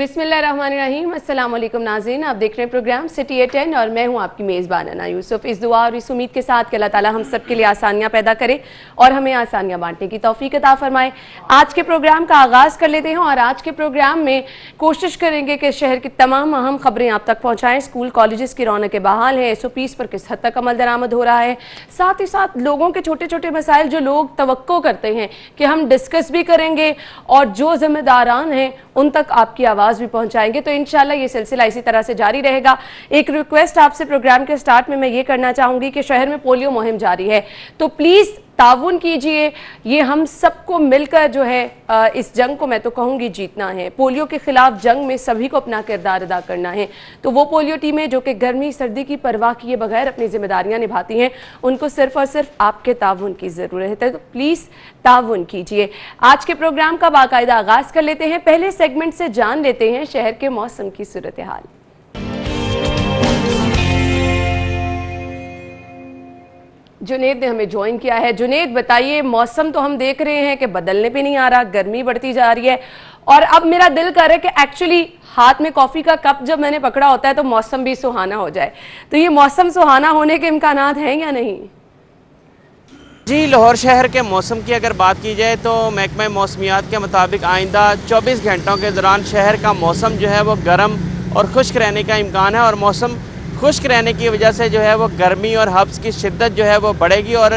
बिस्मिल्लाहिर्रहमानिर्रहीम। अस्सलाम वालेकुम नाज़रीन, आप देख रहे हैं प्रोग्राम सिटी ए 10 और मैं हूं आपकी मेज़बान अना यूसुफ। इस दुआ और इस उम्मीद के साथ कि अल्लाह ताला हम सब के लिए आसानियां पैदा करे और हमें आसानियां बांटने की तौफीक अता फरमाए। आज के प्रोग्राम का आगाज़ कर लेते हैं और आज के प्रोग्राम में कोशिश करेंगे कि शहर की तमाम अहम खबरें आप तक पहुँचाएँ। स्कूल कॉलेज़ की रौनक बहाल है, SOPs पर किस हद तक अमल दरामद हो रहा है, साथ ही साथ लोगों के छोटे छोटे मसाइल जो लोग तवक्को करते हैं कि हम डिस्कस भी करेंगे और जो जिम्मेदारान हैं उन तक आपकी आवाज़ भी पहुंचाएंगे। तो इंशाल्लाह ये सिलसिला इसी तरह से जारी रहेगा। एक रिक्वेस्ट आपसे प्रोग्राम के स्टार्ट में मैं ये करना चाहूँगी कि शहर में पोलियो मुहिम जारी है, तो प्लीज़ ताउन कीजिए। ये हम सबको मिलकर जो है इस जंग को मैं तो कहूँगी जीतना है। पोलियो के खिलाफ जंग में सभी को अपना किरदार अदा करना है। तो वो पोलियो टीमें जो कि गर्मी सर्दी की परवाह किए बगैर अपनी जिम्मेदारियां निभाती हैं, उनको सिर्फ और सिर्फ आपके ताउन की ज़रूरत है। तो प्लीज़ ताउन कीजिए। आज के प्रोग्राम का बाकायदा आगाज़ कर लेते हैं। पहले सेगमेंट से जान लेते हैं शहर के मौसम की सूरत हाल। जुनेद ने हमें ज्वाइन किया है। जुनेद बताइए, मौसम तो हम देख रहे हैं कि बदलने पे नहीं आ रहा, गर्मी बढ़ती जा रही है और अब मेरा दिल कर रहा है कि एक्चुअली हाथ में कॉफ़ी का कप जब मैंने पकड़ा होता है तो मौसम भी सुहाना हो जाए। तो ये मौसम सुहाना होने के इम्कानात हैं या नहीं? जी, लाहौर शहर के मौसम की अगर बात की जाए तो महकमा मौसमियात के मुताबिक आइंदा 24 घंटों के दौरान शहर का मौसम जो है वो गर्म और खुश्क रहने का इम्कान है और मौसम खुश्क रहने की वजह से जो है वो गर्मी और हब्स की शिद्दत जो है वो बढ़ेगी और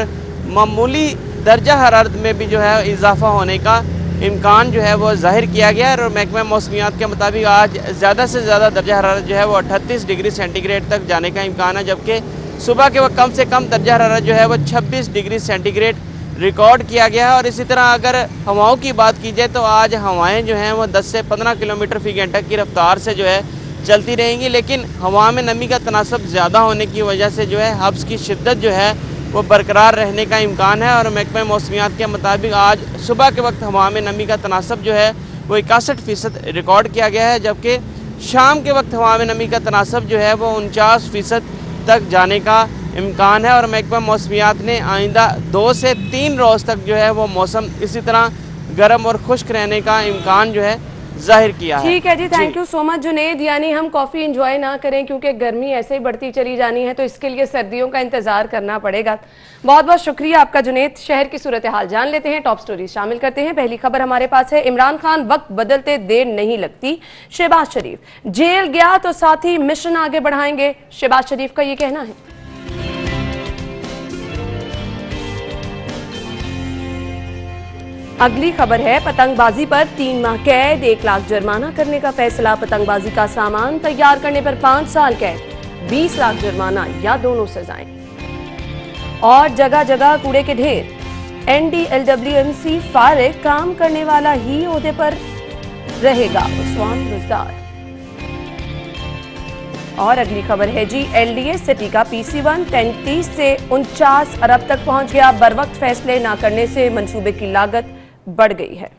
मामूली दर्जा हरारत में भी जो है इजाफा होने का इम्कान जो है वो जाहिर किया गया है। और महकमा मौसमियात के मुताबिक आज ज़्यादा से ज़्यादा दर्जा हरारत जो है वो 38 डिग्री सेंटीग्रेड तक जाने का इम्कान है, जबकि सुबह के वक्त कम से कम दर्जा हरारत जो है वो 26 डिग्री सेंटीग्रेड रिकॉर्ड किया गया है। और इसी तरह अगर हवाओं की बात की जाए तो आज हवाएं जो हैं वो 10 से 15 किलोमीटर फ़ी घंटा की रफ्तार से जो है चलती रहेंगी, लेकिन हवा में नमी का तनासब ज़्यादा होने की वजह से जो है हब्स की शिद्दत जो है वो बरकरार रहने का इम्कान है। और महकमा मौसमियात के मुताबिक आज सुबह के वक्त हवा में नमी का तनासब जो है वो 61% रिकॉर्ड किया गया है, जबकि शाम के वक्त हवा में नमी का तनासब जो है वो 49% तक जाने का इम्कान है। और महकमा मौसमियात ने आइंदा 2 से 3 रोज़ तक जो है वो मौसम इसी तरह गर्म और खुश्क रहने का इम्कान जो है जाहिर किया है। ठीक है जी, thank you so much Junaid. यानी हम कॉफ़ी एंजॉय ना करें क्योंकि गर्मी ऐसे ही बढ़ती चली जानी है, तो इसके लिए सर्दियों का इंतजार करना पड़ेगा। बहुत बहुत शुक्रिया आपका जुनेद। शहर की सूरत हाल जान लेते हैं, टॉप स्टोरी शामिल करते हैं। पहली खबर हमारे पास है, इमरान खान वक्त बदलते देर नहीं लगती। शहबाज शरीफ जेल गया तो साथी मिशन आगे बढ़ाएंगे, शहबाज शरीफ का ये कहना है। अगली खबर है, पतंगबाजी पर 3 माह कैद, 1 लाख जुर्माना करने का फैसला। पतंगबाजी का सामान तैयार करने पर 5 साल कैद, 20 लाख जुर्माना या दोनों सजाएं। और जगह जगह कूड़े के ढेर, NDLWMC फारिग, काम करने वाला ही ओहदे पर रहेगा, उस्मान बुज़दार। और अगली खबर है जी, LDA सिटी का PC1 33 से 49 अरब तक पहुंच गया। बर वक्त फैसले ना करने से मंसूबे की लागत बढ़ गई है।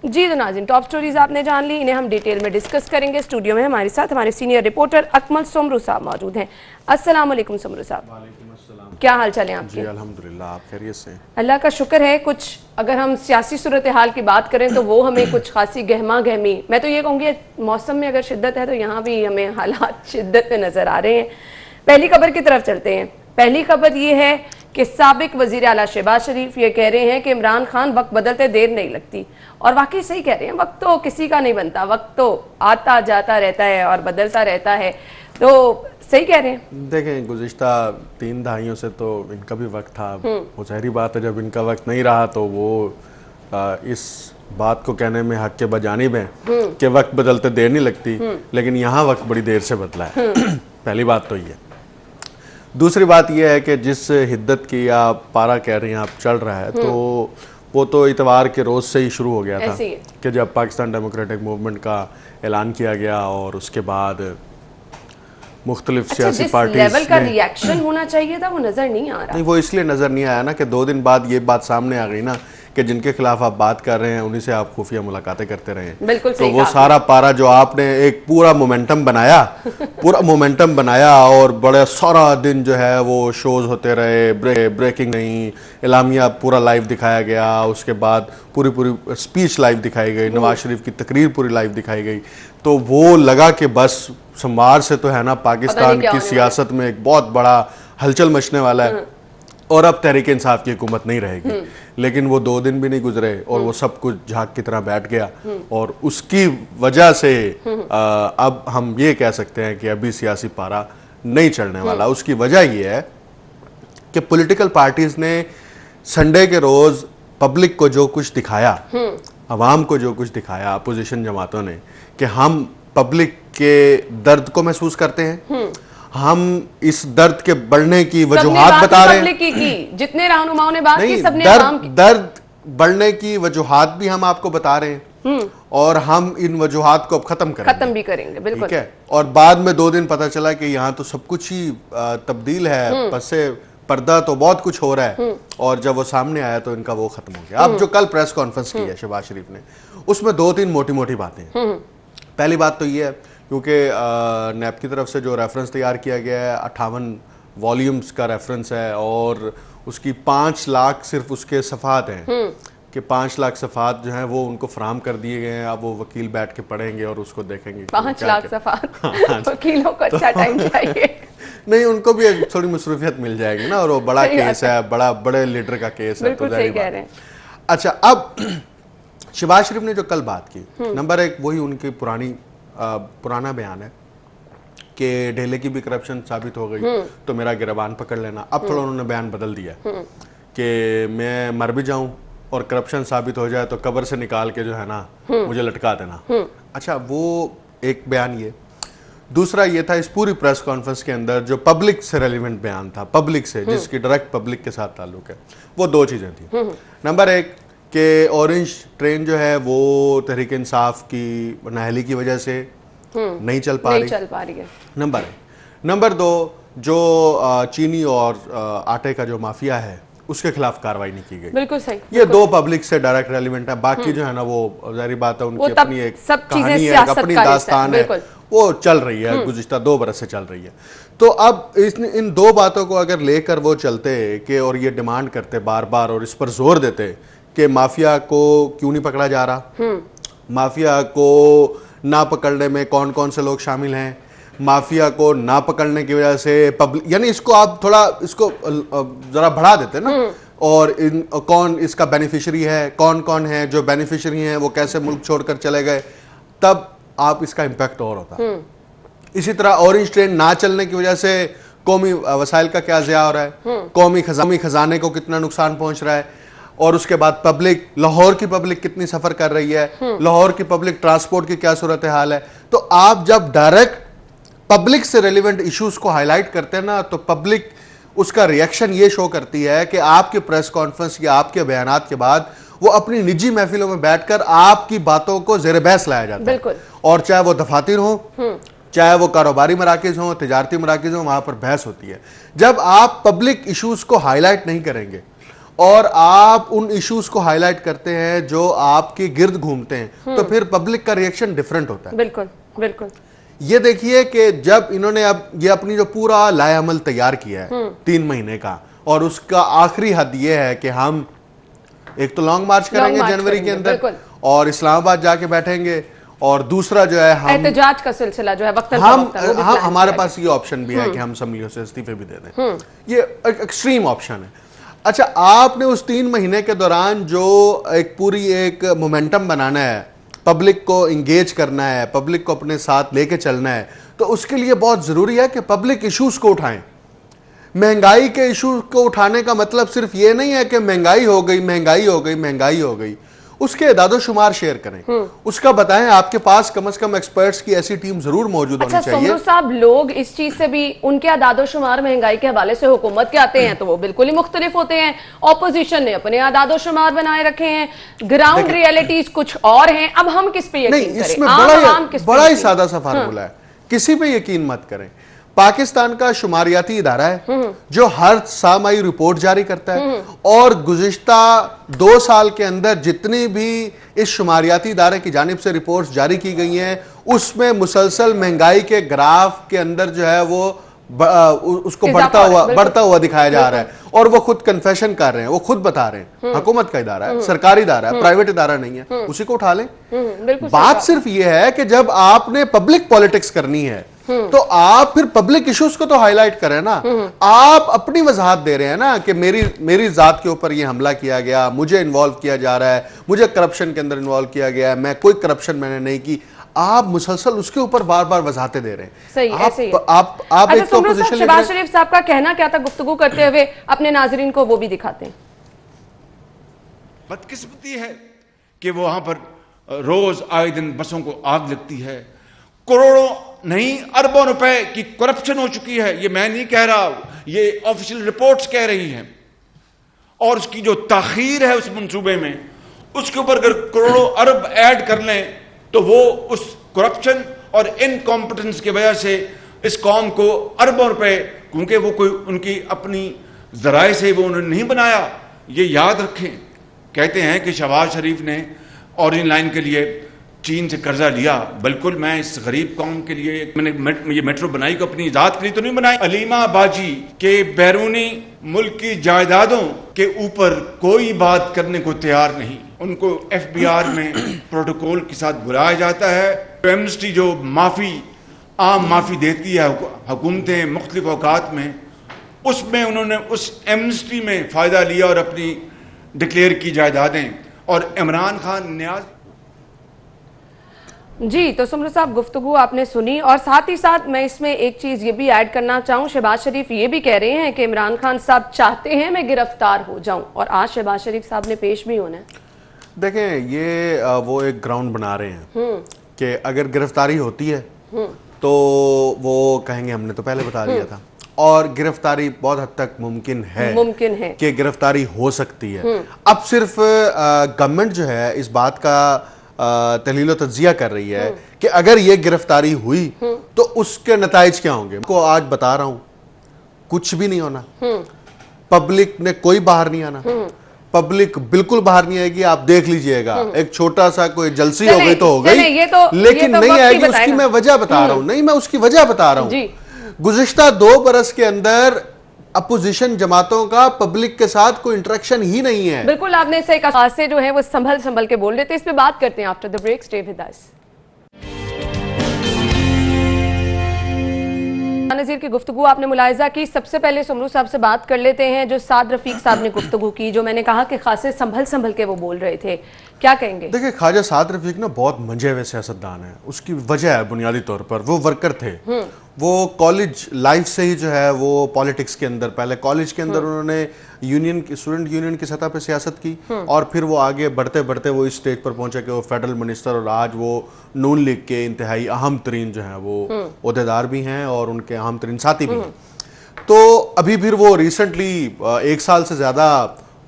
जी तो नाज़रीन, टॉप स्टोरीज आपने जान ली, इन्हें हम डिटेल में डिस्कस करेंगे। स्टूडियो में हमारे साथ हमारे सीनियर रिपोर्टर अकमल सुमरू साहब मौजूद हैं। अस्सलाम वालेकुम सुमरू साहब। वालेकुम अस्सलाम। क्या हाल चाल है आपके? जी अल्हम्दुलिल्लाह, आप खैरियत से? अल्लाह का शुक्र है। कुछ अगर हम सियासी सूरत हाल की बात करें तो वो हमें कुछ खासी गहमा गहमी, मैं तो ये कहूँगी मौसम में अगर शिद्दत है तो यहाँ भी हमें हालात शिद्दत में नजर आ रहे हैं। पहली खबर की तरफ चलते हैं। पहली खबर ये है कि साबिक वजीर आला शहबाज शरीफ ये कह रहे हैं कि इमरान खान वक्त बदलते देर नहीं लगती, और वाकई सही कह रहे हैं। वक्त तो किसी का नहीं बनता, वक्त तो आता जाता रहता है और बदलता रहता है, तो सही कह रहे हैं। देखें, गुज़िश्ता 3 दहाइयों से तो इनका भी वक्त था। वो ज़ाहिरी बात है, जब इनका वक्त नहीं रहा तो वो इस बात को कहने में हक के बजानिब हैं कि वक्त बदलते देर नहीं लगती, लेकिन यहाँ वक्त बड़ी देर से बदला है। पहली बात तो ये। दूसरी बात यह है कि जिस हिद्दत की आप पारा कह रही हैं आप चल रहा है, तो वो तो इतवार के रोज़ से ही शुरू हो गया था कि जब पाकिस्तान डेमोक्रेटिक मूवमेंट का ऐलान किया गया और उसके बाद मुख्तलिफ सियासी पार्टीज़ लेवल का रिएक्शन होना चाहिए था वो नज़र नहीं आ रहा। नहीं, वो इसलिए नज़र नहीं आया ना कि 2 दिन बाद ये बात सामने आ गई ना कि जिनके खिलाफ आप बात कर रहे हैं उन्हीं से आप खुफिया मुलाकातें करते रहे। बिल्कुल तो सही वो कहा सारा पारा जो आपने एक पूरा मोमेंटम बनाया पूरा मोमेंटम बनाया, और बड़ा सारा दिन जो है वो शोज होते रहे, ब्रेकिंग नहीं, इलामिया पूरा लाइव दिखाया गया, उसके बाद पूरी स्पीच लाइव दिखाई गई, नवाज शरीफ की तकरीर पूरी लाइव दिखाई गई। तो वो लगा कि बस सोमवार से तो है ना पाकिस्तान की सियासत में एक बहुत बड़ा हलचल मचने वाला है और अब तहरीक इंसाफ की हुकूमत नहीं रहेगी। लेकिन वो 2 दिन भी नहीं गुजरे और वो सब कुछ झाग की तरह बैठ गया, और उसकी वजह से अब हम ये कह सकते हैं कि अभी सियासी पारा नहीं चढ़ने वाला। उसकी वजह ये है कि पॉलिटिकल पार्टीज ने संडे के रोज पब्लिक को जो कुछ दिखाया, अवाम को जो कुछ दिखाया, अपोजिशन जमातों ने, कि हम पब्लिक के दर्द को महसूस करते हैं, हम इस दर्द के बढ़ने की वजूहात बता रहे हैं। की जितने रहनुमाओं ने बात की, सबने दर्द बढ़ने की वजूहात भी हम आपको बता रहे हैं, और हम इन वजूहात को अब खत्म भी करेंगे। बिल्कुल ठीक है। और बाद में 2 दिन पता चला कि यहाँ तो सब कुछ ही तब्दील है, पसे पर्दा तो बहुत कुछ हो रहा है, और जब वो सामने आया तो इनका वो खत्म हो गया। अब जो कल प्रेस कॉन्फ्रेंस की है शहबाज शरीफ ने, उसमें 2-3 मोटी बातें हैं। पहली बात तो ये है, क्योंकि नैब की तरफ से जो रेफरेंस तैयार किया गया है 58 वॉल्यूम्स का रेफरेंस है, और उसकी 5 लाख सिर्फ उसके सफ़ात हैं कि 5 लाख सफ़ात जो हैं वो उनको फराम कर दिए गए हैं। अब वो वकील बैठ के पढ़ेंगे और उसको देखेंगे 5 लाख सफ़ात। वकीलों को अच्छा टाइम चाहिए। नहीं, उनको भी थोड़ी मसरूफियत मिल जाएगी ना, और वो बड़ा केस है, बड़े लीडर का केस है, तो सही कह रहे हैं। अच्छा, अब शहबाज शरीफ ने जो कल बात की, नंबर 1 वही उनकी पुराना बयान है कि ढेले की भी करप्शन साबित हो गई तो मेरा गिरबान पकड़ लेना। अब थोड़ा उन्होंने बयान बदल दिया कि मैं मर भी जाऊं और करप्शन साबित हो जाए तो कब्र से निकाल के जो है ना मुझे लटका देना। अच्छा, वो एक बयान ये। दूसरा ये था, इस पूरी प्रेस कॉन्फ्रेंस के अंदर जो पब्लिक से रेलिवेंट बयान था, पब्लिक से जिसकी डायरेक्ट पब्लिक के साथ ताल्लुक है, वो 2 चीज़ें थी। नंबर 1 कि ऑरेंज ट्रेन जो है वो तहरीक इंसाफ की नाअहली की वजह से नहीं चल पा रही है, नंबर 1। नंबर 2, जो चीनी और आटे का जो माफिया है उसके खिलाफ कार्रवाई नहीं की गई। बिल्कुल सही। ये 2 पब्लिक से डायरेक्ट रेलिवेंट है। बाकी जो है ना वो जाहिर बात है, उनकी अपनी एक कहानी है, अपनी दास्तान है, वो चल रही है, गुज़िश्ता 2 बरस से चल रही है। तो अब इन 2 बातों को अगर लेकर वो चलते कि और ये डिमांड करते बार बार और इस पर जोर देते कि माफिया को क्यों नहीं पकड़ा जा रहा, माफिया को ना पकड़ने में कौन कौन से लोग शामिल हैं, माफिया को ना पकड़ने की वजह से पब्लिक, यानी इसको आप थोड़ा इसको जरा बढ़ा देते ना, और कौन इसका बेनिफिशियरी है, कौन कौन है जो बेनिफिशियरी हैं, वो कैसे मुल्क छोड़कर चले गए, तब आप इसका इम्पैक्ट और होता। इसी तरह ऑरेंज ट्रेन ना चलने की वजह से कौमी वसाइल का क्या ज़िया हो रहा है, कौमी खजाने को कितना नुकसान पहुंच रहा है, और उसके बाद पब्लिक, लाहौर की पब्लिक कितनी सफ़र कर रही है, लाहौर की पब्लिक ट्रांसपोर्ट की क्या सूरत हाल है। तो आप जब डायरेक्ट पब्लिक से रेलिवेंट इश्यूज को हाईलाइट करते हैं ना, तो पब्लिक उसका रिएक्शन ये शो करती है कि आपके प्रेस कॉन्फ्रेंस या आपके बयानात के बाद वो अपनी निजी महफिलों में बैठकर आपकी बातों को ज़ेर बहस लाया जाता है, और चाहे वो दफातर हो, चाहे वो कारोबारी मराकिज हो, तिजारती मराकिज हो, वहां पर बहस होती है। जब आप पब्लिक इश्यूज को हाईलाइट नहीं करेंगे और आप उन इश्यूज को हाईलाइट करते हैं जो आपके गिर्द घूमते हैं, तो फिर पब्लिक का रिएक्शन डिफरेंट होता है। बिल्कुल बिल्कुल। ये देखिए कि जब इन्होंने अब ये अपनी जो पूरा लाएअमल तैयार किया है 3 महीने का, और उसका आखिरी हद ये है कि हम एक तो लॉन्ग मार्च करेंगे जनवरी के अंदर और इस्लामाबाद जाके बैठेंगे, और दूसरा जो है हम एहतजाज का सिलसिला जो है हमारे पास ये ऑप्शन भी है कि हम असम्बलियों से इस्तीफे भी दे दें। ये एक एक्सट्रीम ऑप्शन है। अच्छा, आपने उस 3 महीने के दौरान जो एक पूरी एक मोमेंटम बनाना है, पब्लिक को इंगेज करना है, पब्लिक को अपने साथ लेके चलना है, तो उसके लिए बहुत ज़रूरी है कि पब्लिक इश्यूज को उठाएं। महंगाई के इशू को उठाने का मतलब सिर्फ ये नहीं है कि महंगाई हो गई, महंगाई हो गई, महंगाई हो गई। उसके इदादो-शुमार शेयर करें, उसका बताएं। आपके पास कम से कम एक्सपर्ट्स की ऐसी टीम जरूर मौजूद होनी चाहिए। समरू साहब, लोग इस चीज से भी, उनके इदादो-शुमार महंगाई के हवाले से हुकूमत के आते हैं तो वो बिल्कुल ही मुख्तलिफ होते हैं। ऑपोजिशन ने अपने इदादो-शुमार बनाए रखे हैं, ग्राउंड रियलिटीज कुछ और हैं। अब हम किस पे यकीन करें? इसमें बड़ा ही सादा सा फार्मूला है, किसी पे यकीन मत करें। पाकिस्तान का शुमारियाती इदारा है जो हर सामाही रिपोर्ट जारी करता है, और गुज़िश्ता 2 साल के अंदर जितनी भी इस शुमारियाती इदारे की जानिब से रिपोर्ट्स जारी की गई हैं उसमें मुसलसल महंगाई के ग्राफ के अंदर जो है वो उसको बढ़ता हुआ दिखाया जा रहा है, और वो खुद कन्फेशन कर रहे हैं, वो खुद बता रहे हैं हुकूमत का इदारा है, सरकारी इदारा है, प्राइवेट इदारा नहीं है, उसी को उठा लें। बात सिर्फ ये है कि जब आपने पब्लिक पॉलिटिक्स करनी है तो आप फिर पब्लिक इश्यूज को तो हाईलाइट करें ना। आप अपनी वजाहत दे रहे हैं ना कि मेरी जात के ऊपर ये हमला किया गया, मुझे इन्वॉल्व किया जा रहा है, मुझे करप्शन के अंदर इन्वॉल्व किया गया है, मैं कोई करप्शन मैंने नहीं की। आप मुसलसल उसके ऊपर बार बार वजाहतें दे रहे हैं। सही आप, सही आप अच्छा, एक तो पोजीशन शहबाज शरीफ साहब का कहना क्या था गुफ्तगू करते हुए, अपने नाजरीन को वो भी दिखाते हैं। बदकिस्मती है कि वो वहां पर रोज आए दिन बसों को आग लगती है, करोड़ों नहीं अरबों रुपए की करप्शन हो चुकी है। ये मैं नहीं कह रहा, ये ऑफिशियल रिपोर्ट्स कह रही हैं। और उसकी जो ताखीर है उस मंसूबे में, उसके ऊपर अगर करोड़ों अरब ऐड कर लें तो वो उस करप्शन और इनकॉम्पिटेंस की वजह से इस कौम को अरबों रुपए, क्योंकि वो कोई उनकी अपनी जराए से वो उन्होंने नहीं बनाया। ये याद रखें, कहते हैं कि शहबाज शरीफ ने ऑरेंज लाइन के लिए चीन से कर्जा लिया। बिल्कुल, मैं इस गरीब कौम के लिए मैंने ये मेट्रो बनाई को अपनी ज़ात के लिए तो नहीं बनाई। अलीमा बाजी के बैरूनी मुल्क की जायदादों के ऊपर कोई बात करने को तैयार नहीं। उनको FBR में प्रोटोकॉल के साथ बुलाया जाता है। एमनेस्टी जो आम माफ़ी देती है हुकूमतें मुख्तलिफ औकात में, उसमें उन्होंने उस एमनेस्टी में फ़ायदा लिया और अपनी डिक्लेयर की जायदादें। और इमरान खान न्याज जी, तो सुमर साहब गुफ्तगू आपने सुनी, और साथ ही साथ मैं इसमें एक चीज ये भी ऐड करना चाहूँ। शहबाज शरीफ ये भी कह रहे हैं कि इमरान खान साहब चाहते हैं मैं गिरफ्तार हो जाऊं, और आज शहबाज शरीफ साहब ने पेश भी होना है। देखें, ये वो एक ग्राउंड बना रहे हैं कि अगर गिरफ्तारी होती है तो वो कहेंगे हमने तो पहले बता दिया था, और गिरफ्तारी बहुत हद तक मुमकिन है कि गिरफ्तारी हो सकती है। अब सिर्फ गवर्नमेंट जो है इस बात का तहलील तज्जिया कर रही है कि अगर ये गिरफ्तारी हुई तो उसके नताइज क्या होंगे। को आज बता रहा हूं, कुछ भी नहीं होना। पब्लिक ने कोई बाहर नहीं आना, पब्लिक बिल्कुल बाहर नहीं आएगी। आप देख लीजिएगा, एक छोटा सा कोई जलसी हो गई तो हो गई, लेकिन नहीं आएगी। उसकी मैं वजह बता रहा हूं, नहीं मैं उसकी वजह बता रहा हूं। गुज़िश्ता 2 बरस के अंदर अपोजिशन जमातों का पब्लिक के साथ कोई इंटरेक्शन ही नहीं है। बिल्कुल, आपने सही कहा, से जो है वो संभल के बोल रहे थे। इस पे बात करते हैं after the break. Stay with us. Nazir की गुफ्तगू आपने मुलाहिजा की। सबसे पहले सुमरू साहब से बात कर लेते हैं, जो साद रफीक साहब ने गुफ्तगू की, जो मैंने कहा कि खासे संभल के वो बोल रहे थे, क्या कहेंगे? देखिए, ख्वाजा साद रफीक ना बहुत मंजे हुए सियासतदान है। उसकी वजह है बुनियादी तौर पर वो वर्कर थे। वो कॉलेज लाइफ से ही जो है वो पॉलिटिक्स के अंदर, पहले कॉलेज के अंदर उन्होंने स्टूडेंट यूनियन की सतह पे सियासत की, और फिर वो आगे बढ़ते बढ़ते वो इस स्टेज पर पहुंचे कि वो फेडरल मिनिस्टर, और आज वो नून लीग के इंतहाई अहम तरीन जो है वो ओहदेदार भी हैं और उनके अहम तरीन साथी भी हैं। तो अभी फिर वो रिसेंटली 1 साल से ज़्यादा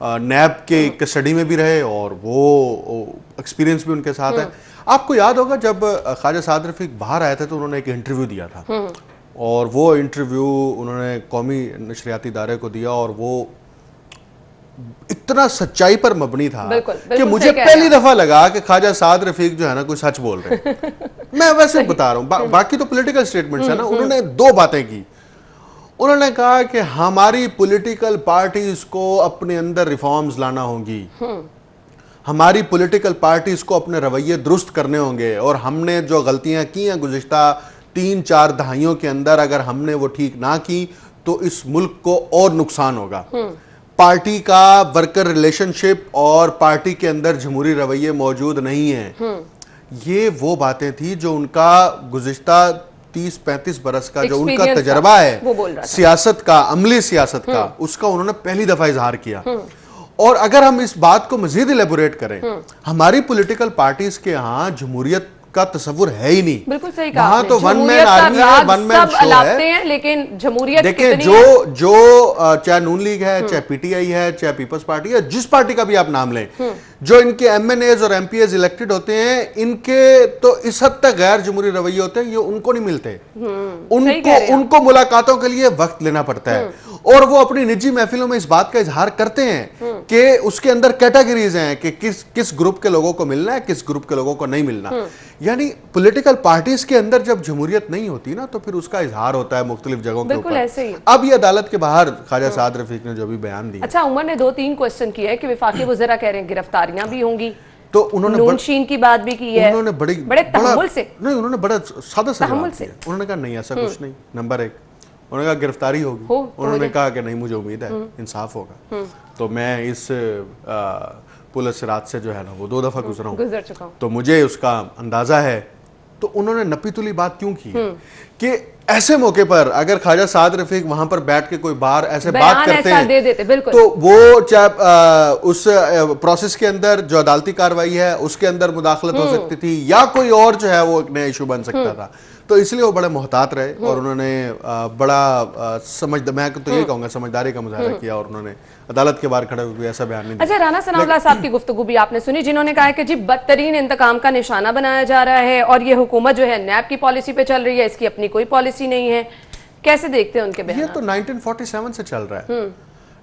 नैब के कस्टडी में भी रहे, और वो एक्सपीरियंस भी उनके साथ है। आपको याद होगा जब ख्वाजा साद रफीक बाहर आए थे तो उन्होंने एक इंटरव्यू दिया था, और वो इंटरव्यू उन्होंने कौमी नशरियाती इदारे को दिया, और वो इतना सच्चाई पर मबनी था कि मुझे पहली दफा लगा कि ख्वाजा साद रफीक जो है ना कोई सच बोल रहे हैं। मैं वैसे बता रहा हूँ, बाकी तो पॉलिटिकल स्टेटमेंट्स है ना। उन्होंने 2 बातें की। उन्होंने कहा कि हमारी पॉलिटिकल पार्टीज को अपने अंदर रिफॉर्म्स लाना होंगी, हमारी पॉलिटिकल पार्टीज को अपने रवैये दुरुस्त करने होंगे, और हमने जो गलतियां की हैं गुज़िश्ता 3-4 दहाइयों के अंदर, अगर हमने वो ठीक ना की तो इस मुल्क को और नुकसान होगा। पार्टी का वर्कर रिलेशनशिप और पार्टी के अंदर जमहूरी रवैये मौजूद नहीं है। ये वो बातें थी जो उनका गुज़िश्ता 30-35 बरस का जो उनका तजर्बा है सियासत का, अमली सियासत का, उसका उन्होंने पहली दफा इजहार किया। और अगर हम इस बात को मजीद इलेबोरेट करें, हमारी पॉलिटिकल पार्टीज के यहाँ जमहूरियत का तस्वुर है ही नहीं। बिल्कुल सही कहा वहां आपने। तो वन मैन जमहूरियत का आर्मी है, राग वन मैन सब शो अलापते है। हैं, लेकिन जमहूरियत देखिए कितनी है? जो चाहे नून लीग है, चाहे पीटीआई है, चाहे पीपल्स पार्टी है, जिस पार्टी का भी आप नाम लें, जो इनके एमएनएज और एमपीएज इलेक्टेड होते हैं, इनके तो इस हद तक गैर जमहूरी रवैये होते हैं, ये उनको नहीं मिलते। सही कह रहे हैं उनको मुलाकातों के लिए वक्त लेना पड़ता है, और वो अपनी निजी महफिलों में इस बात का इजहार करते हैं कि उसके अंदर कैटेगरीज हैं कि किस ग्रुप के लोगों को मिलना है, किस ग्रुप के लोगों को नहीं मिलना। यानी पॉलिटिकल पार्टीज के अंदर जब जमहूरियत नहीं होती ना, तो फिर उसका इजहार होता है मुख्तलिफ जगहों के बिल्कुल ऊपर। ऐसे ही। अब ये अदालत के बाहर ख्वाजा साद रफीक ने जो भी बयान दिया, अच्छा, उमर ने 2-3 क्वेश्चन किए हैं कि वफाकी वज़ीरा कह रहे हैं गिरफ्तारियां भी होंगी, तो उन्होंने नून शीन की बात भी की है, उन्होंने बड़े तहम्मुल से, नहीं, उन्होंने बड़ा सादा सा तहम्मुल जवाब से। दिया। उन्होंने कहा नहीं, ऐसा कुछ नहीं। नंबर 1, उन्होंने कहा गिरफ्तारी होगी। हो उन्होंने कहा कि नहीं, मुझे उम्मीद है इंसाफ होगा। तो मैं इस पुलिस रात से जो है ना, वो 2 दफा गुजरा हूँ, गुजर चुका हूँ, तो मुझे उसका अंदाजा है। तो उन्होंने नपी तुली बात क्यों की है कि ऐसे मौके पर अगर ख्वाजा साद रफीक वहां पर बैठ के कोई बार ऐसे बात बयान करते ऐसा हैं, दे देते, बिल्कुल। तो वो चाहे उस प्रोसेस के अंदर जो अदालती कार्रवाई है उसके अंदर मुदाखलत हो सकती थी, या कोई और जो है वो एक नया इशू बन सकता था। तो इसलिए वो बड़े मोहतात रहे, और उन्होंने बड़ा मैं तो ये कहूंगा समझदारी का मुजाहरा किया, और उन्होंने अदालत के बाहर खड़े हुए ऐसा बयान नहीं दिया। अच्छा, राना सनाउल्लाह साहब की गुफ्तगू भी आपने सुनी, जिन्होंने कहा है कि जी बदतरीन इंतकाम का निशाना बनाया जा रहा है, और ये हुकूमत जो है नैब की पॉलिसी पे चल रही है, इसकी अपनी कोई पॉलिसी नहीं है। कैसे देखते हैं उनके बयान? ये तो 1947 से चल रहा है।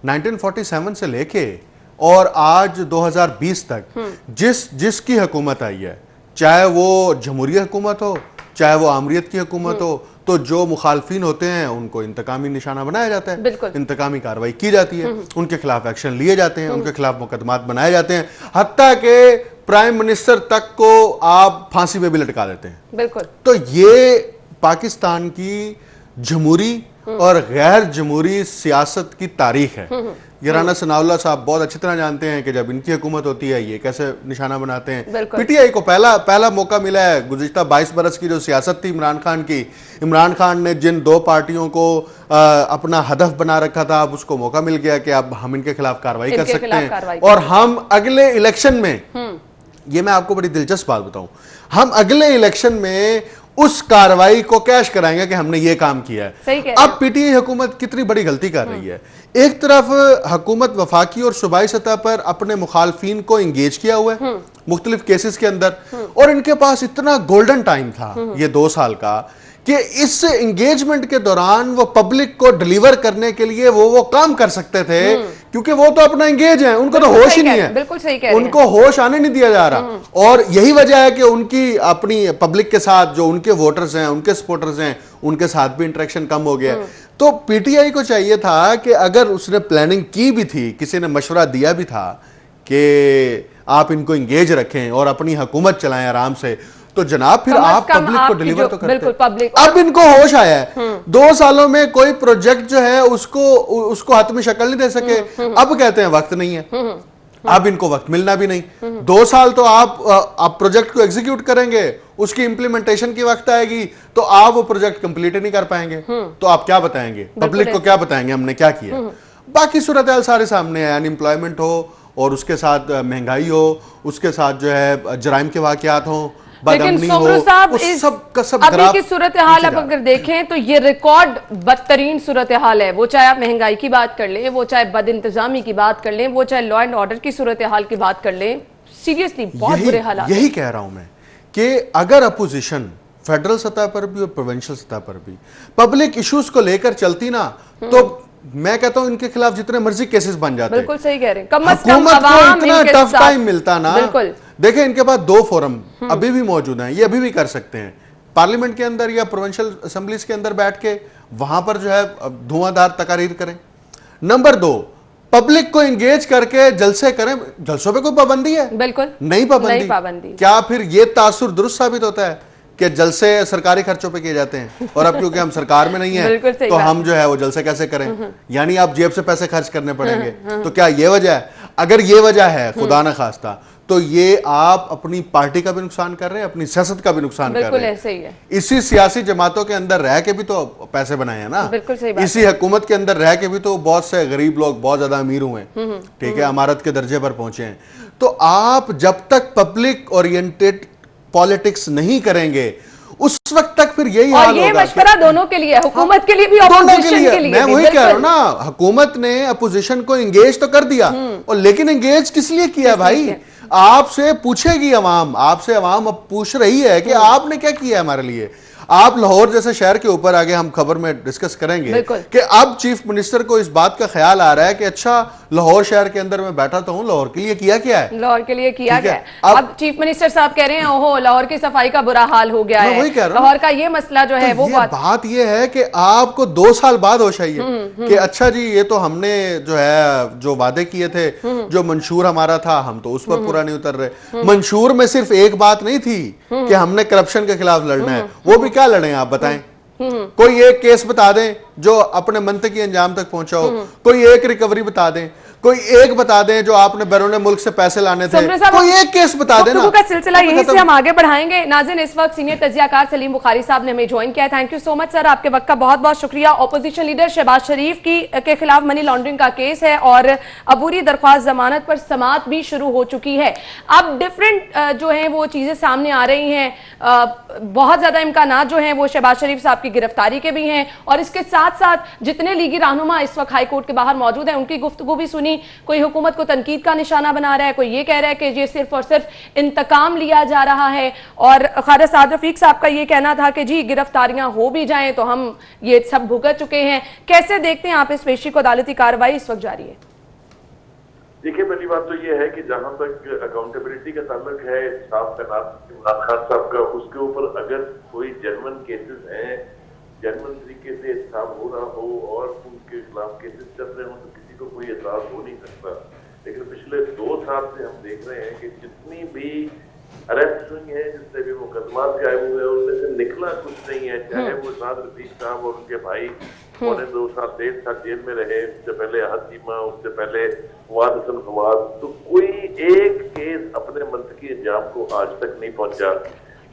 1947 से लेके और आज 2020 तक जिसकी हुकूमत आई है, चाहे वो जमहूरी हुकूमत हो, चाहे वो आमरीत की हुकूमत हो, तो जो मुखालफिन होते हैं उनको इंतकामी निशाना बनाया जाता है, इंतकामी कार्रवाई की जाती है, उनके खिलाफ एक्शन लिए जाते हैं, उनके खिलाफ मुकदमात बनाए जाते हैं, हत्ता के प्राइम मिनिस्टर तक को आप फांसी पे भी लटका देते हैं। बिल्कुल। तो ये पाकिस्तान की जमहूरी और गैर जमहूरी सियासत की तारीख है। ये राना सनाउल्लाह साहब बहुत अच्छी तरह जानते हैं कि जब इनकी हुकूमत होती है ये कैसे निशाना बनाते हैं। पीटीआई को पहला मौका मिला है गुज़िश्ता 22 बरस की जो सियासत थी इमरान खान की। इमरान खान ने जिन 2 पार्टियों को अपना हदफ बना रखा था, अब उसको मौका मिल गया कि अब हम इनके खिलाफ कार्रवाई कर सकते हैं, और हम अगले इलेक्शन में, ये मैं आपको बड़ी दिलचस्प बात बताऊं, हम अगले इलेक्शन में उस कार्रवाई को कैश कराएंगे कि हमने ये काम किया है। अब पीटीआई हुकूमत कितनी बड़ी गलती कर रही है। एक तरफ हुकूमत वफाकी और सूबाई सतह पर अपने मुखालफिन को इंगेज किया हुआ है मुख्तलिफ केसेस के अंदर, और इनके पास इतना गोल्डन टाइम था ये 2 साल का कि इस एंगेजमेंट के दौरान वो पब्लिक को डिलीवर करने के लिए वो काम कर सकते थे, क्योंकि वो तो अपना एंगेज हैं, उनको तो होश ही नहीं है। बिल्कुल सही कह रहे हैं। उनको होश आने नहीं दिया जा रहा, और यही वजह है कि उनकी अपनी पब्लिक के साथ जो उनके वोटर्स हैं, उनके सपोर्टर्स हैं, उनके साथ भी इंटरेक्शन कम हो गया। तो पीटीआई को चाहिए था कि अगर उसने प्लानिंग की भी थी, किसी ने मशवरा दिया भी था कि आप इनको इंगेज रखें और अपनी हुकूमत चलाएं आराम से, तो जनाब फिर आप पब्लिक को डिलीवर तो करते। अब इनको होश आया है, 2 सालों में कोई प्रोजेक्ट जो है उसको हाथ में शक्ल नहीं दे सके। अब कहते हैं वक्त नहीं है, अब इनको वक्त मिलना भी नहीं। 2 साल तो आप प्रोजेक्ट को एग्जीक्यूट करेंगे, उसकी इंप्लीमेंटेशन की वक्त आएगी तो आप वो प्रोजेक्ट कंप्लीट नहीं कर पाएंगे, तो आप क्या बताएंगे पब्लिक को, क्या बताएंगे हमने क्या किया। बाकी सूरत हाल सारे सामने है, अनएम्प्लॉयमेंट हो और उसके साथ महंगाई हो, उसके साथ जो है जराइम के वाकयात हो, लेकिन सोमरू साहब अभी की सूरत हाल अब अगर देखें तो ये रिकॉर्ड बदतरीन सूरत हाल है। वो चाहे आप महंगाई की बात कर लें, वो चाहे बद इंतजामी की बात कर लें, वो चाहे लॉ एंड ऑर्डर की सूरत हाल की बात कर लें, सीरियसली बहुत बुरे हालात। यही कह रहा हूं मैं कि अगर अपोजिशन फेडरल सतह पर भी और प्रोविंशियल सतह पर भी पब्लिक इश्यूज को लेकर चलती ना, तो मैं कहता हूं इनके खिलाफ जितने मर्जी केसेस बन जाते। बिल्कुल सही कह रहे हैं। कम से कम को इतना टफ टाइम मिलता ना। बिल्कुल देखें, इनके पास 2 फोरम अभी भी मौजूद हैं, ये अभी भी कर सकते हैं, पार्लियामेंट के अंदर या प्रोविंशियल असेंबलीज के अंदर बैठ के वहां पर जो है धुआंधार तकारीर करें। नंबर 2, पब्लिक को एंगेज करके जलसे करें। जलसों पे कोई पाबंदी है? बिल्कुल नहीं पाबंदी। क्या फिर ये तासुर दुरुस्त साबित होता है कि जलसे सरकारी खर्चों पे किए जाते हैं, और अब क्योंकि हम सरकार में नहीं है तो हम जो है वो जलसे कैसे करें, यानी आप जेब से पैसे खर्च करने पड़ेंगे। तो क्या ये वजह है? अगर ये वजह है खुदा न खास्ता, तो ये आप अपनी पार्टी का भी नुकसान कर रहे हैं, अपनी सियासत का भी नुकसान कर रहे हैं। ऐसे ही है। इसी सियासी जमातों के अंदर रह के भी तो पैसे बनाए हैं ना। बिल्कुल सही बात। इसी हुकूमत के अंदर रह के भी तो बहुत से गरीब लोग बहुत ज्यादा अमीर हुए, ठीक है, अमारत के दर्जे पर पहुंचे हैं। तो आप जब तक पब्लिक ओरिएंटेड पॉलिटिक्स नहीं करेंगे, उस वक्त तक फिर यही और हाल ये होगा। मशवरा दोनों के लिए, हुकूमत के लिए भी, दोनों ऑपोजिशन के लिए मैं भी, वही कह रहा हूं बिल्कुल। ना, हुकूमत ने अपोजिशन को एंगेज तो कर दिया, और लेकिन एंगेज किस लिए किया भाई? आपसे पूछेगी अवाम, आपसे अवाम अब पूछ रही है कि आपने क्या किया हमारे लिए। आप लाहौर जैसे शहर के ऊपर, आगे हम खबर में डिस्कस करेंगे कि अब चीफ मिनिस्टर को इस बात का ख्याल आ रहा है कि अच्छा लाहौर शहर के अंदर मैं बैठा तो हूं, लाहौर के लिए किया क्या है, लाहौर के लिए किया गया। अब चीफ मिनिस्टर साहब कह रहे हैं ओहो लाहौर की सफाई का बुरा हाल हो गया है, लाहौर का ये मसला जो है वो बात ये है कि आपको 2 साल बाद होश आई है कि अच्छा जी ये तो हमने जो है जो वादे किए थे, जो मंशूर हमारा था, हम तो उस पर पूरा नहीं उतर रहे। मंशूर में सिर्फ एक बात नहीं थी कि हमने करप्शन के खिलाफ लड़ना है, वो भी क्या लड़े आप बताएं? कोई एक केस बता दें जो अपने मंतकी अंजाम तक पहुंचा हो, कोई एक रिकवरी बता दें, कोई एक बता दें जो आपने बैरून मुल्क से पैसे लाने थे, कोई एक केस बता दें ना। का सिलसिला यहीं से हम आगे बढ़ाएंगे। नाज़रीन, इस वक्त सीनियर तज्जियाकार सलीम बुखारी साहब ने हमें ज्वाइन किया है। Thank you so much sir, आपके वक्त का बहुत बहुत शुक्रिया। ऑपोजिशन लीडर शहबाज शरीफ के खिलाफ मनी लॉन्ड्रिंग का केस है और अबूरी दरख्वास्त जमानत पर समाअत भी शुरू हो चुकी है। अब डिफरेंट जो है वो चीजें सामने आ रही हैं, बहुत ज्यादा इम्कानात जो हैं वो शहबाज शरीफ साहब की गिरफ्तारी के भी हैं, और इसके साथ साथ जितने लीगी रहनुमा इस वक्त हाईकोर्ट के बाहर मौजूद हैं उनकी गुफ्तगू भी सुनी। कोई हुकूमत को तनकीद का निशाना बना रहा है, कोई ये कह रहा है कि ये सिर्फ और सिर्फ इंतकाम लिया जा रहा है, और ख्वाजा साद रफीक साहब का ये कहना था कि जी गिरफ्तारियां हो भी जाएं तो हम ये सब भुगत चुके हैं। कैसे देखते हैं आप इस पेशी को? अदालती कार्रवाई इस वक्त जारी है। देखिए, पहली बात तो ये है कि जहां तक अकाउंटेबिलिटी का ताल्लुक है साहब का नाम इमरान खान साहब का, उसके ऊपर अगर कोई जेन्युइन केसेस हैं, जेन्युइन तरीके से इंसाफ हो रहा हो और उनके खिलाफ केसेस चल रहे हो तो किसी को कोई एतराज हो नहीं सकता। लेकिन पिछले 2 साल से हम देख रहे हैं कि जितनी भी अरेस्ट हुई है, जितने भी मुकदमात कायम हुए हैं, उनमें से निकला कुछ नहीं है। चाहे वो साद रफीक साहब और उनके भाई 1.5 साल जेल में रहे, उससे पहले अहद चीमा, उससे पहले फवाद हसन फवाद, तो कोई एक केस अपने मंतकी अंजाम को आज तक नहीं पहुंचा।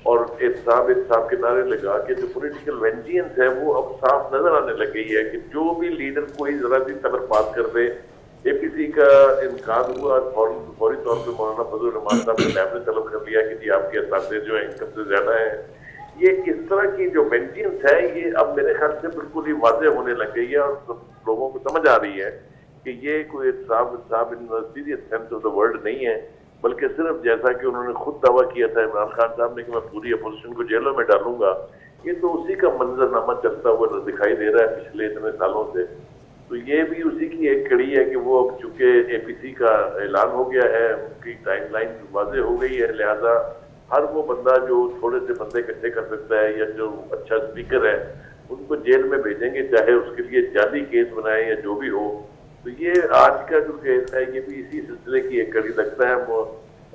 और इंसाफ के नारे लगा के जो पॉलिटिकल वेंजियंस है वो अब साफ नजर आने लग गई है कि जो भी लीडर कोई जरा सी तलर बात कर दे, एपीसी का इनकार हुआ, फौरी तौर पर मौलाना फजल रहमान साहब ने लैब ने तलब कर लिया कि जी आपके असाथे जो है इनकम से ज्यादा है। ये इस तरह की जो वेंजियंस है ये अब मेरे ख्याल से बिल्कुल ही वाज़ेह होने लग गई है और लोगों को समझ आ रही है कि ये कोई इंसाफ in serious sense of the word नहीं है, बल्कि सिर्फ जैसा कि उन्होंने खुद दावा किया था इमरान खान साहब ने कि मैं पूरी अपोजिशन को जेलों में डालूंगा, ये तो उसी का मंजरनामा चलता हुआ दिखाई दे रहा है पिछले इतने सालों से। तो ये भी उसी की एक कड़ी है कि वो अब चूंकि एपीसी का ऐलान हो गया है, उनकी टाइमलाइन वाज़ेह हो गई है, लिहाजा हर वो बंदा जो थोड़े से बंदे इकट्ठे कर सकता है या जो अच्छा स्पीकर है उनको जेल में भेजेंगे, चाहे उसके लिए जाली केस बनाए या जो भी हो। तो ये आज का जो केस है ये भी इसी सिलसिले की एक कड़ी लगता है। वो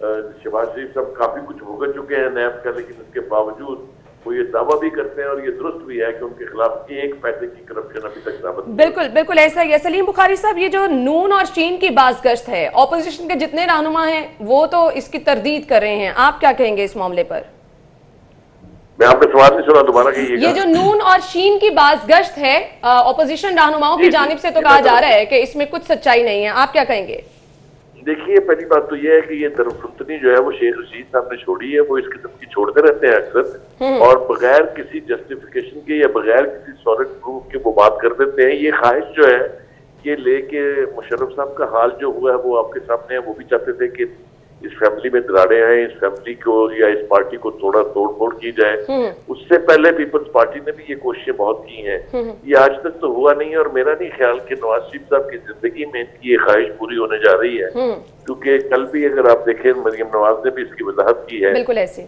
शहबाज शरीफ साहब काफी कुछ भुगत चुके हैं नैब का, लेकिन इसके बावजूद वो ये दावा भी करते हैं और ये दुरुस्त भी है कि उनके खिलाफ एक पैसे की करप्शन अभी तक साबित नहीं। बिल्कुल बिल्कुल ऐसा ही है। सलीम बुखारी साहब, ये जो नून और शीन की बाज़गश्त है, ऑपोजिशन के जितने रहनुमा हैं वो तो इसकी तरदीद कर रहे हैं, आप क्या कहेंगे इस मामले पर? मैं आपने सवाल नहीं सुना, दोबारा कहिएगा। ये जो नून और शीन की बाज़गश्त है ऑपोजिशन रहनुमाओं की जानिब से तो कहा जा रहा है कि इसमें कुछ सच्चाई नहीं है, आप क्या कहेंगे? देखिए, पहली बात तो यह है कि ये दरफुतनी जो है वो शेख रशीद साहब ने छोड़ी है, वो इस किस्म की छोड़ते रहते हैं अक्सर, और बगैर किसी जस्टिफिकेशन के या बगैर किसी सॉलिड प्रूफ के वो बात कर देते हैं। ये ख्वाहिश जो है ये लेके मुशर्रफ साहब का हाल जो हुआ है वो आपके सामने है। वो भी चाहते थे कि इस फैमिली में दरारें आए, इस फैमिली को या इस पार्टी को थोड़ा तोड़ फोड़ की जाए। उससे पहले पीपल्स पार्टी ने भी ये कोशिशें बहुत की हैं, ये आज तक तो हुआ नहीं। और मेरा नहीं ख्याल कि नवाज शरीफ साहब की जिंदगी में इनकी ये ख्वाहिश पूरी होने जा रही है, क्योंकि कल भी अगर आप देखें मरियम नवाज ने भी इसकी वजाहत की है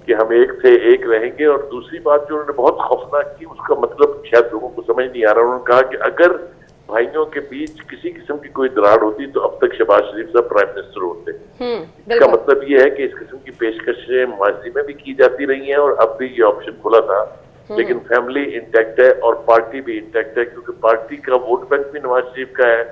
कि हम एक से एक रहेंगे। और दूसरी बात जो उन्होंने बहुत खौफनाक की, उसका मतलब शायद लोगों को समझ नहीं आ रहा, उन्होंने कहा कि अगर भाइयों के बीच किसी किस्म की कोई दरार होती तो अब तक शहबाज शरीफ साहब प्राइम मिनिस्टर होते। इसका मतलब ये है कि इस किस्म की पेशकशें माजी में भी की जाती रही हैं और अब भी ये ऑप्शन खुला था, लेकिन फैमिली इंटैक्ट है और पार्टी भी इंटैक्ट है, क्योंकि पार्टी का वोट बैंक भी नवाज शरीफ का है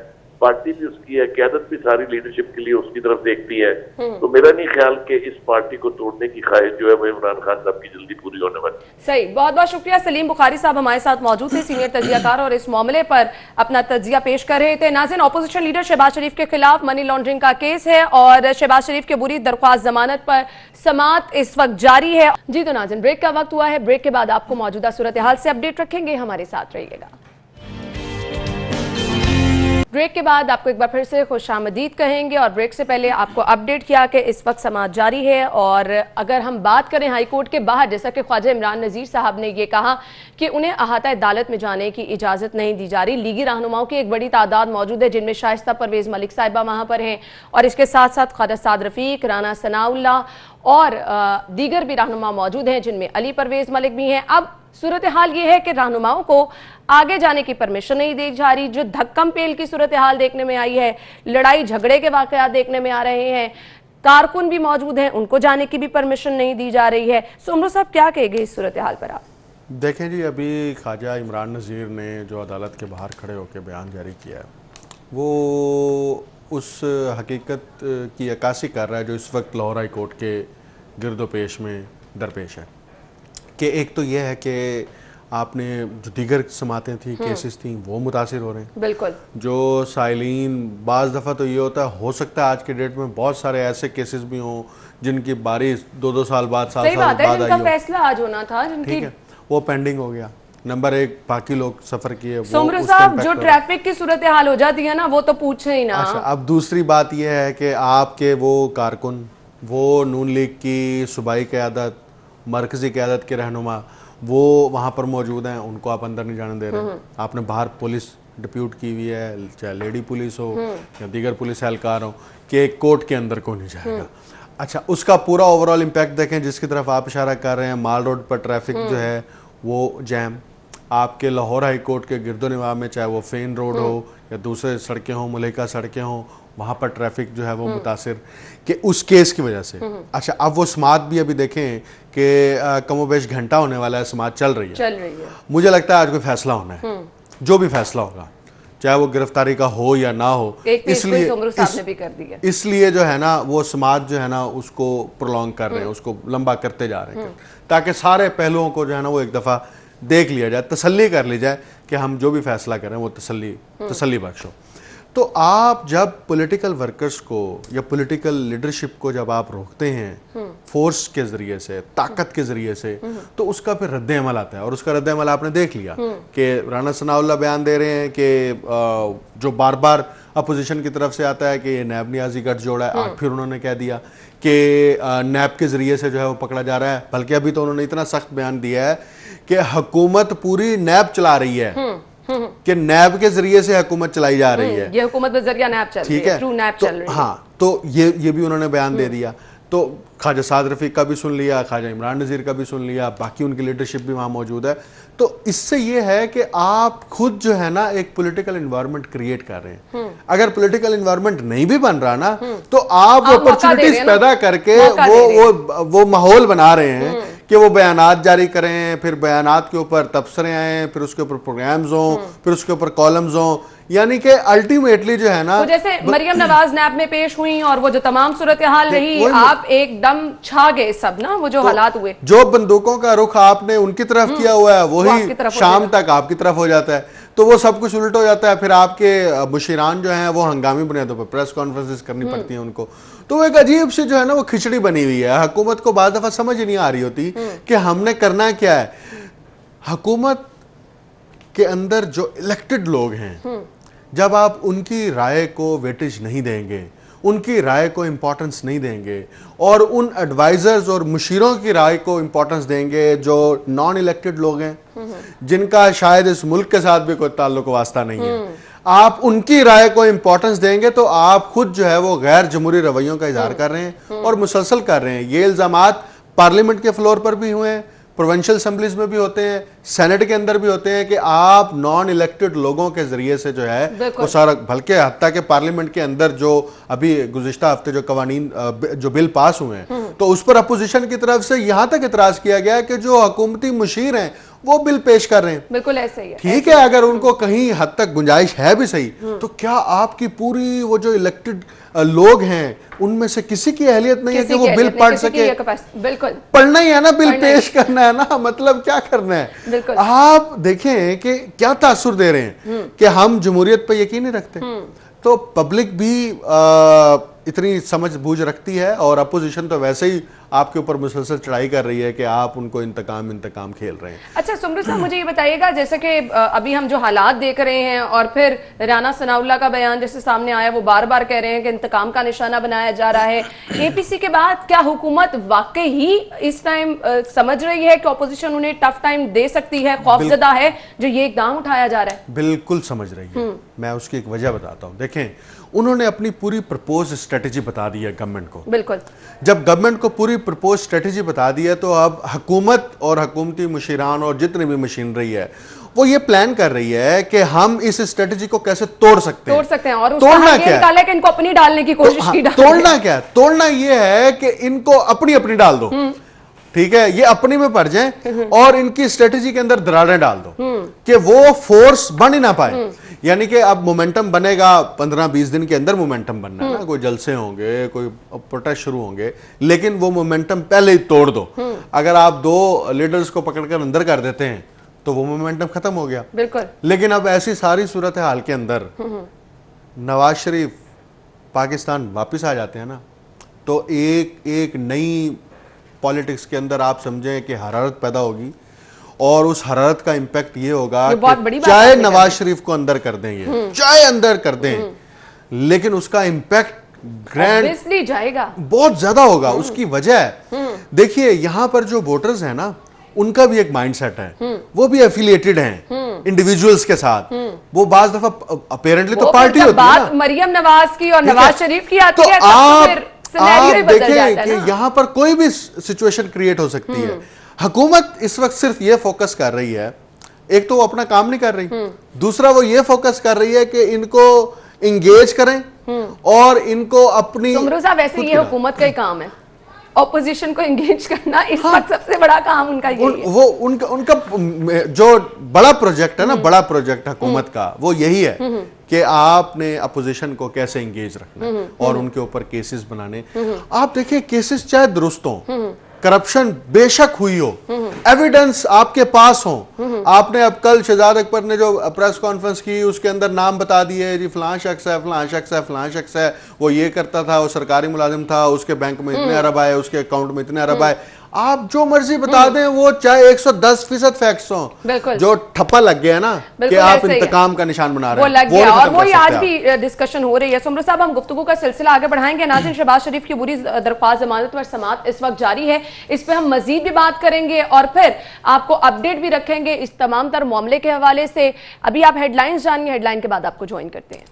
पार्टी भी उसकी है, क़यादत भी सारी लीडरशिप के लिए उसकी तरफ देखती है। तो मेरा नहीं ख्याल कि इस पार्टी को तोड़ने की ख्वाहिश जो है वो इमरान खान साहब की जल्दी पूरी होने वाली। सही, बहुत बहुत शुक्रिया। सलीम बुखारी साहब हमारे साथ मौजूद थे, सीनियर तजियाकार, और इस मामले पर अपना तजिया पेश कर रहे थे। नाज़रीन, ऑपोजिशन लीडर शहबाज शरीफ के खिलाफ मनी लॉन्ड्रिंग का केस है और शहबाज शरीफ के बुरी दरख्वास्त जमानत पर समाअत इस वक्त जारी है। जी तो नाज़रीन, ब्रेक का वक्त हुआ है। ब्रेक के बाद आपको मौजूदा सूरत हाल से अपडेट रखेंगे, हमारे साथ रहिएगा। ब्रेक के बाद आपको एक बार फिर से खुशामदीद कहेंगे और ब्रेक से पहले आपको अपडेट किया कि इस वक्त समाअत जारी है। और अगर हम बात करें हाई कोर्ट के बाहर, जैसा कि ख्वाजा इमरान नज़ीर साहब ने ये कहा कि उन्हें अहाता अदालत में जाने की इजाज़त नहीं दी जा रही। लीगी रहनुमाओं की एक बड़ी तादाद मौजूद है, जिनमें शाइस्ता परवेज़ मलिक साहिबा वहाँ पर हैं और इसके साथ साथ ख्वाजा साद रफ़ीक, राना सनाउल्लाह और दीगर भी रहनुमा मौजूद हैं, जिनमें अली परवेज़ मलिक भी हैं। अब सूरत हाल ये है कि रहनुमाओं को आगे जाने की परमिशन नहीं दी जा रही। जो धक्कम पेल की सूरत हाल देखने में आई है, लड़ाई झगड़े के वाकयात देखने में आ रहे हैं, कारकुन भी मौजूद हैं, उनको जाने की भी परमिशन नहीं दी जा रही है। सुमरू साहब, क्या कहेंगे इस सूरत हाल पर आप? देखें जी, अभी ख्वाजा इमरान नज़ीर ने जो अदालत के बाहर खड़े होकर बयान जारी किया है, वो उस हकीकत की अक्कासी कर रहा है जो इस वक्त लाहौर हाई कोर्ट के गिरदोपेश में दरपेश है। कि एक तो यह है कि आपने जो दीगर समातें थी, केसेस थी, वो मुतासिर हो रहे हैं। बिल्कुल। जो साइलिन, बाज़ दफ़ा तो ये होता है, हो सकता है आज के डेट में बहुत सारे ऐसे केसेस भी हों जिनकी बारी 2-2 साल बाद, साल बाद आई हो, फैसला आज होना था, ठीक है, वो पेंडिंग हो गया। नंबर एक, बाकी लोग सफर किए। सुमरू साहब, जो ट्रैफिक की सूरत हाल हो जाती है ना, वो तो पूछे ही ना। अच्छा, अब दूसरी बात यह है कि आपके वो कारकुन, वो नून लीग की सूबाई क़यादत, मरकज़ी क़यादत के रहनुमा, वो वहाँ पर मौजूद हैं, उनको आप अंदर नहीं जाने दे रहे। आपने बाहर पुलिस डिप्यूट की हुई है, चाहे लेडी पुलिस हो या दीगर पुलिस एहलकार हो, कि एक कोर्ट के अंदर को नहीं जाएगा। अच्छा, उसका पूरा ओवरऑल इम्पैक्ट देखें जिसकी तरफ आप इशारा कर रहे हैं। माल रोड पर ट्रैफिक जो है वो जैम, आपके लाहौर हाई कोर्ट के गिरदोनवाब में, चाहे वो फेन रोड हो या दूसरे सड़कें हों, मुलेका सड़कें हों, वहाँ पर ट्रैफिक जो है वो मुतासिर कि उस केस की वजह से। अच्छा, अब वो समाअत भी अभी देखें कि कमोबेश घंटा होने वाला है, समाअत चल रही है। मुझे लगता है आज कोई फैसला होना है, जो भी फैसला होगा, चाहे वो गिरफ्तारी का हो या ना हो। इसलिए जो है ना, वो समाअत जो है ना उसको प्रोलॉन्ग कर रहे हैं, उसको लंबा करते जा रहे हैं, ताकि सारे पहलुओं को जो है ना वो एक दफ़ा देख लिया जाए, तसल्ली कर ली जाए कि हम जो भी फैसला करें वो तसल्ली बख्श हो। तो आप जब पॉलिटिकल वर्कर्स को या पॉलिटिकल लीडरशिप को जब आप रोकते हैं फोर्स के जरिए से, ताकत के जरिए से, तो उसका फिर रद्द अमल आता है। और उसका रद्द अमल आपने देख लिया कि राना सनाउल्लाह बयान दे रहे हैं कि जो बार बार अपोजिशन की तरफ से आता है कि ये नैब नियाजी गठजोड़ है, आज फिर उन्होंने कह दिया कि नैब के जरिए से जो है वो पकड़ा जा रहा है। बल्कि अभी तो उन्होंने इतना सख्त बयान दिया है कि हुकूमत पूरी नैब चला रही है, कि नैब के जरिए से हुकूमत चलाई जा रही है, ये हुकूमत बजरिया नैब चल रही है, थ्रू नैब चल रही है। हाँ, तो ये भी उन्होंने बयान दे दिया। तो ख्वाजा साद रफ़ीक का भी सुन लिया, ख्वाजा इमरान नज़ीर का भी सुन लिया, बाकी उनकी लीडरशिप भी वहाँ मौजूद है। तो इससे ये है कि आप खुद जो है ना एक पॉलिटिकल एनवायरनमेंट क्रिएट कर रहे हैं। अगर पॉलिटिकल एनवायरनमेंट नहीं भी बन रहा ना, तो आप अपॉर्चुनिटीज पैदा करके वो माहौल बना रहे हैं कि वो बयानात जारी करें, फिर बयानात के ऊपर तबसरे आए, फिर उसके ऊपर प्रोग्राम्स हों, फिर उसके ऊपर कॉलम्स हों। यानी कि अल्टीमेटली जो है ना, तो जैसे मरियम नवाज नैब में पेश हुई और वो जो तमाम सूरत हाल रही, आप एकदम छा गए सब ना, वो जो हालात हुए, जो बंदूकों का रुख आपने उनकी तरफ किया हुआ है वही शाम तक आपकी तरफ हो जाता है। तो वो सब कुछ उल्ट हो जाता है। फिर आपके मुशीरान जो हैं वो हंगामी बुनियादों पर प्रेस कॉन्फ्रेंसेस करनी पड़ती हैं उनको। तो वो एक अजीब सी जो है ना वो खिचड़ी बनी हुई है। हुकूमत को बाज़ दफ़ा समझ ही नहीं आ रही होती कि हमने करना क्या है। हुकूमत के अंदर जो इलेक्टेड लोग हैं, जब आप उनकी राय को वेटेज नहीं देंगे, उनकी राय को इम्पोर्टेंस नहीं देंगे और उन एडवाइजर्स और मुशीरों की राय को इम्पोर्टेंस देंगे जो नॉन इलेक्टेड लोग हैं, जिनका शायद इस मुल्क के साथ भी कोई ताल्लुक वास्ता नहीं है, आप उनकी राय को इम्पोर्टेंस देंगे तो आप खुद जो है वो गैर जमहूरी रवैयों का इजहार कर रहे हैं और मुसलसल कर रहे हैं। ये इल्जामात पार्लियामेंट के फ्लोर पर भी हुए हैं, प्रोविंशियल असेंबलीज में भी होते हैं, सेनेट के अंदर भी होते हैं कि आप नॉन इलेक्टेड लोगों के जरिए से जो है वो सारा, बल्कि हत्ता के पार्लियामेंट के अंदर जो अभी गुज़िश्ता हफ्ते जो कवानीन जो बिल पास हुए हैं, तो उस पर अपोजिशन की तरफ से यहाँ तक इतराज किया गया कि जो हुकूमती मुशीर हैं वो बिल पेश कर रहे हैं। बिल्कुल ऐसे ही है। ठीक है, अगर उनको कहीं हद तक गुंजाइश है भी सही, तो क्या आपकी पूरी वो जो इलेक्टेड लोग हैं उनमें से किसी की अहलियत नहीं है कि वो बिल पढ़ सके? बिल्कुल पढ़ना ही है ना, बिल पेश करना है ना, मतलब क्या करना है? बिल्कुल। आप देखें कि क्या तासुर दे रहे हैं कि हम जमहूरियत पे यकीन नहीं रखते। तो पब्लिक भी इतनी समझ बूझ रखती है, और अपोजिशन तो वैसे ही आपके ऊपर मुसलसल चढ़ाई कर रही है कि आप उनको इंतकाम खेल रहे हैं। अच्छा सुमरू साहब, मुझे ये बताइएगा, जैसे कि अभी हम जो हालात देख रहे हैं और फिर राना सनाउल्लाह का बयान जैसे सामने आया, वो बार बार कह रहे हैं कि इंतकाम का निशाना बनाया जा रहा है एपीसी के बाद, क्या हुकूमत वाकई ही इस टाइम समझ रही है कि ऑपोजिशन उन्हें टफ टाइम दे सकती है, खौफजदा है जो ये इकदाम उठाया जा रहा है? बिल्कुल समझ रही है। मैं उसकी एक वजह बताता हूँ। देखें, उन्होंने अपनी पूरी प्रपोज स्ट्रेटेजी बता दी है गवर्नमेंट को। बिल्कुल। जब गवर्नमेंट को पूरी प्रपोज स्ट्रेटेजी बता दी है, तो अब हुकूमत और हुकूमती मुशीरान और जितनी भी मशीनरी है वो ये प्लान कर रही है कि हम इस स्ट्रेटेजी को कैसे तोड़ सकते हैं। और तोड़ना क्या है कि इनको अपनी डालने की कोशिश की। तोड़ना क्या है? तोड़ना ये है कि इनको अपनी अपनी डाल दो, ठीक है, ये अपनी में पड़ जाएं और इनकी स्ट्रेटेजी के अंदर दरारें डाल दो कि वो फोर्स बन ही ना पाए। यानी कि अब मोमेंटम बनेगा 15-20 दिन के अंदर, मोमेंटम बनना है ना, कोई जलसे होंगे, कोई प्रोटेस्ट शुरू होंगे, लेकिन वो मोमेंटम पहले ही तोड़ दो। अगर आप 2 लीडर्स को पकड़कर अंदर कर देते हैं तो वो मोमेंटम खत्म हो गया। बिल्कुल। लेकिन अब ऐसी सारी सूरत हाल के अंदर नवाज शरीफ पाकिस्तान वापस आ जाते हैं ना, तो एक नई पॉलिटिक्स के अंदर आप समझें कि हरारत पैदा होगी, और उस हरारत का इंपैक्ट ये होगा कि चाहे नवाज शरीफ को अंदर कर दें, ये चाहे अंदर कर दें, लेकिन उसका इंपैक्ट ग्रैंड जाएगा, बहुत ज्यादा होगा। उसकी वजह है, देखिए यहां पर जो वोटर्स हैं ना, उनका भी एक माइंडसेट है, वो भी एफिलिएटेड हैं इंडिविजुअल्स के साथ। वो बाज दफा अपेरेंटली तो पार्टी होती है ना, मरियम नवाज की और नवाज शरीफ की आती है, तो आप देखें कि यहां पर कोई भी सिचुएशन क्रिएट हो सकती है। हुकूमत इस वक्त सिर्फ ये फोकस कर रही है, एक तो वो अपना काम नहीं कर रही, दूसरा वो ये फोकस कर रही है कि इनको इंगेज करें और इनको अपनी। वैसे ये हुकूमत का ही काम है, ऑपोजिशन को एंगेज करना इस वक्त सबसे बड़ा काम उनका यही है। वो उनका जो बड़ा प्रोजेक्ट है ना, बड़ा प्रोजेक्ट हुकूमत का, वो यही है कि आपने अपोजिशन को कैसे एंगेज रखना और उनके ऊपर केसेस बनाने। आप देखिए, केसेस चाहे दुरुस्त हो, करप्शन बेशक हुई हो, एविडेंस आपके पास हो, आपने अब कल शहजाद अकबर ने जो प्रेस कॉन्फ्रेंस की उसके अंदर नाम बता दिए, जी फलां शख्स है, फलां शख्स है, फलां शख्स है, वो ये करता था, वो सरकारी मुलाजिम था, उसके बैंक में इतने अरब आए, उसके अकाउंट में इतने अरब आए। आप जो मर्जी बता दें, वो चाहे 110% फैक्ट्स हो, जो ठप्पा लग गया ना कि आप इंतकाम का निशान बना रहे हैं, वो लग गया। और वही आज भी डिस्कशन हो रही है। सुमरू साहब, हम गुफ्तगू का सिलसिला आगे बढ़ाएंगे। नाज़रीन, शहबाज शरीफ की बुरी दरख्वास्त जमानत पर समाअत इस वक्त जारी है, इस पर हम मजीद भी बात करेंगे और फिर आपको अपडेट भी रखेंगे इस तमाम तर मामले के हवाले से। अभी आप हेडलाइंस जानिए, हेडलाइन के बाद आपको ज्वाइन करते हैं।